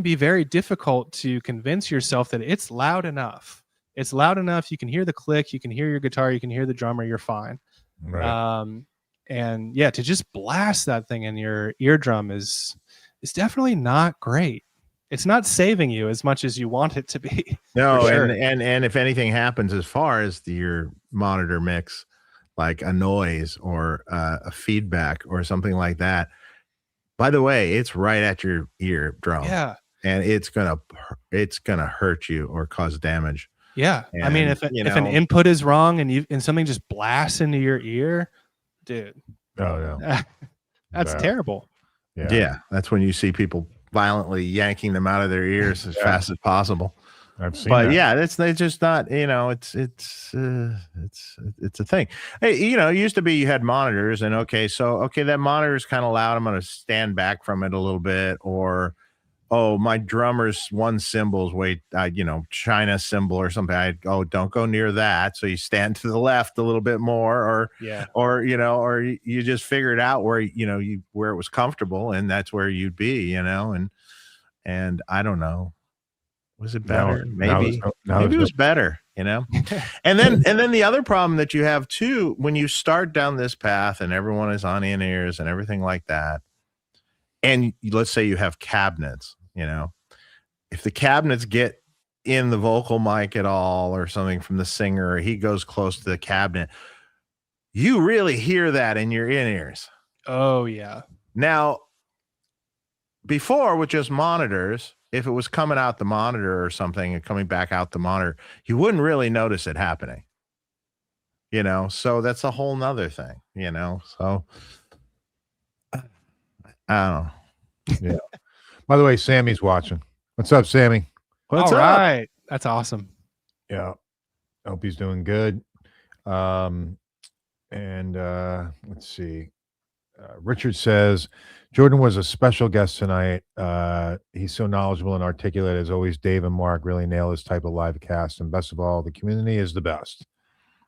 be very difficult to convince yourself that it's loud enough. It's loud enough. You can hear the click, you can hear your guitar, you can hear the drummer, you're fine. Right. And to just blast that thing in your eardrum is definitely not great. It's not saving you as much as you want it to be. No, sure. and if anything happens as far as your monitor mix, like a noise or a feedback or something like that, by the way, it's right at your eardrum. Yeah. And it's gonna hurt you or cause damage. Yeah. And, I mean, if an input is wrong and something just blasts into your ear, dude. Oh yeah. That's terrible. Yeah. That's when you see people violently yanking them out of their ears as fast as possible. I've seen but that. they're just not, it's a thing. Hey, it used to be you had monitors and that monitor is kind of loud. I'm going to stand back from it a little bit, or, oh, my drummer's one cymbal's way, China cymbal or something. Don't go near that. So you stand to the left a little bit more, or you just figure it out where, where it was comfortable, and that's where you'd be, and I don't know. Was it better? Maybe it was better, and then the other problem that you have too, when you start down this path and everyone is on in-ears and everything like that, and let's say you have cabinets, if the cabinets get in the vocal mic at all or something from the singer, or he goes close to the cabinet, you really hear that in your in-ears. Oh yeah. Now, before with just monitors, if it was coming out the monitor or something and coming back out the monitor, you wouldn't really notice it happening. So that's a whole nother thing, so I don't know. Yeah. By the way, Sammy's watching. What's up, Sammy? What's All up? right. That's awesome. Yeah. Hope he's doing good. And let's see. Richard says, Jordan was a special guest tonight. He's so knowledgeable and articulate as always. Dave and Mark really nail this type of live cast. And best of all, the community is the best.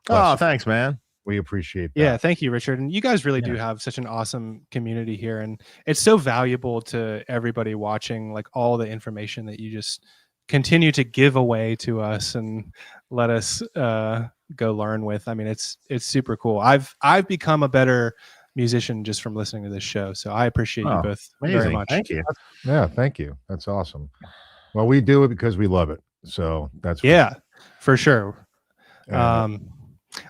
Bless Oh, you. thanks, man. We appreciate that. Yeah, thank you, Richard. And you guys really do Yeah. have such an awesome community here, and it's so valuable to everybody watching. Like all the information that you just continue to give away to us and let us go learn with. I mean, it's super cool. I've become a better musician just from listening to this show. So I appreciate you Oh, both very amazing. much. Thank you. Yeah, thank you. That's awesome. Well, we do it because we love it. So that's Yeah, for sure. And,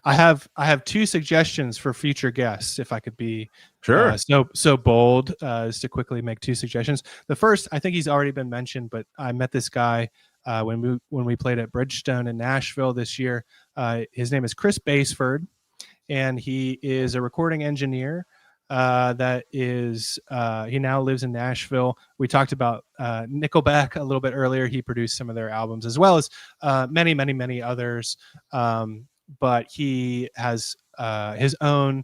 I have two suggestions for future guests, if I could be Sure. so bold as to quickly make two suggestions. The first, I think he's already been mentioned, but I met this guy when we played at Bridgestone in Nashville this year. His name is Chris Baseford, and he is a recording engineer that is he now lives in Nashville. We talked about Nickelback a little bit earlier. He produced some of their albums as well as many others. But he has his own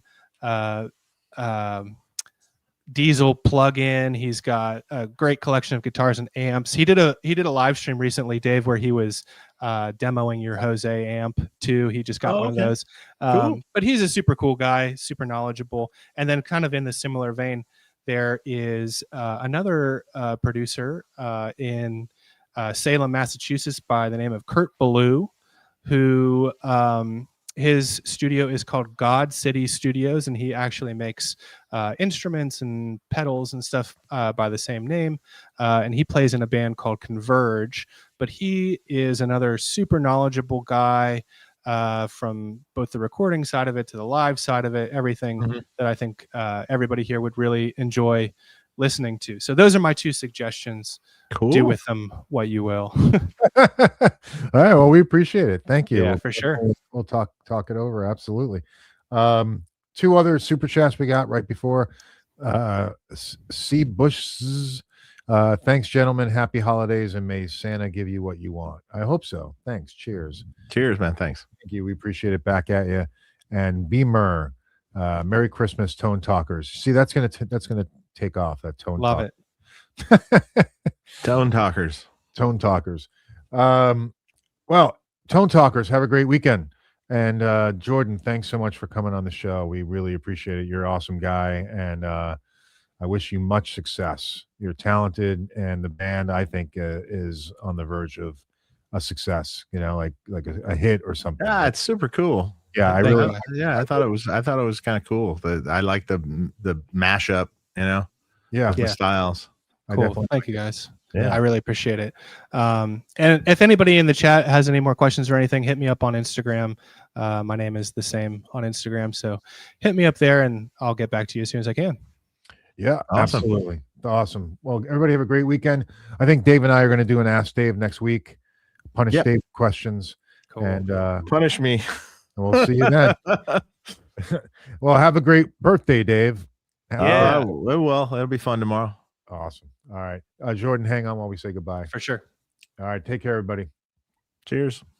diesel plug-in. He's got a great collection of guitars and amps. He did a live stream recently, Dave, where he was demoing your Jose amp too. He just got one of those. Cool. But he's a super cool guy, super knowledgeable. And then kind of in the similar vein, there is another producer in Salem, Massachusetts by the name of Kurt Ballou, who his studio is called God City Studios, and he actually makes instruments and pedals and stuff by the same name. And he plays in a band called Converge, but he is another super knowledgeable guy from both the recording side of it to the live side of it, everything that I think everybody here would really enjoy listening to. So those are my two suggestions. Cool. Do with them what you will. All right. Well, we appreciate it. Thank you. Yeah, for sure. We'll talk it over. Absolutely. Two other super chats we got right before. C. Bush's. Thanks, gentlemen. Happy holidays, and may Santa give you what you want. I hope so. Thanks. Cheers. Cheers, man. Thanks. Thank you. We appreciate it. Back at you. And Beamer. Merry Christmas, Tone Talkers. See, that's gonna take off. That tone. Love talk. it. Tone Talkers. Tone Talkers. Well, Tone Talkers, have a great weekend. And Jordan, thanks so much for coming on the show. We really appreciate it. You're an awesome guy, and I wish you much success. You're talented, and the band, I think, is on the verge of a success. You know, like a hit or something. Yeah, it's super cool. Yeah, I thought it was kind of cool. I like the mashup, yeah, the styles. Cool. Thank you, guys. Yeah. I really appreciate it. And if anybody in the chat has any more questions or anything, hit me up on Instagram. My name is the same on Instagram. So hit me up there and I'll get back to you as soon as I can. Yeah, Awesome. absolutely. Awesome. Well, everybody have a great weekend. I think Dave and I are going to do an Ask Dave next week. Punish Dave questions. Cool. And Punish me. we'll see you then. Well, have a great birthday, Dave. Yeah, it will. It'll be fun tomorrow. Awesome. All right. Jordan, hang on while we say goodbye. For sure. All right. Take care, everybody. Cheers.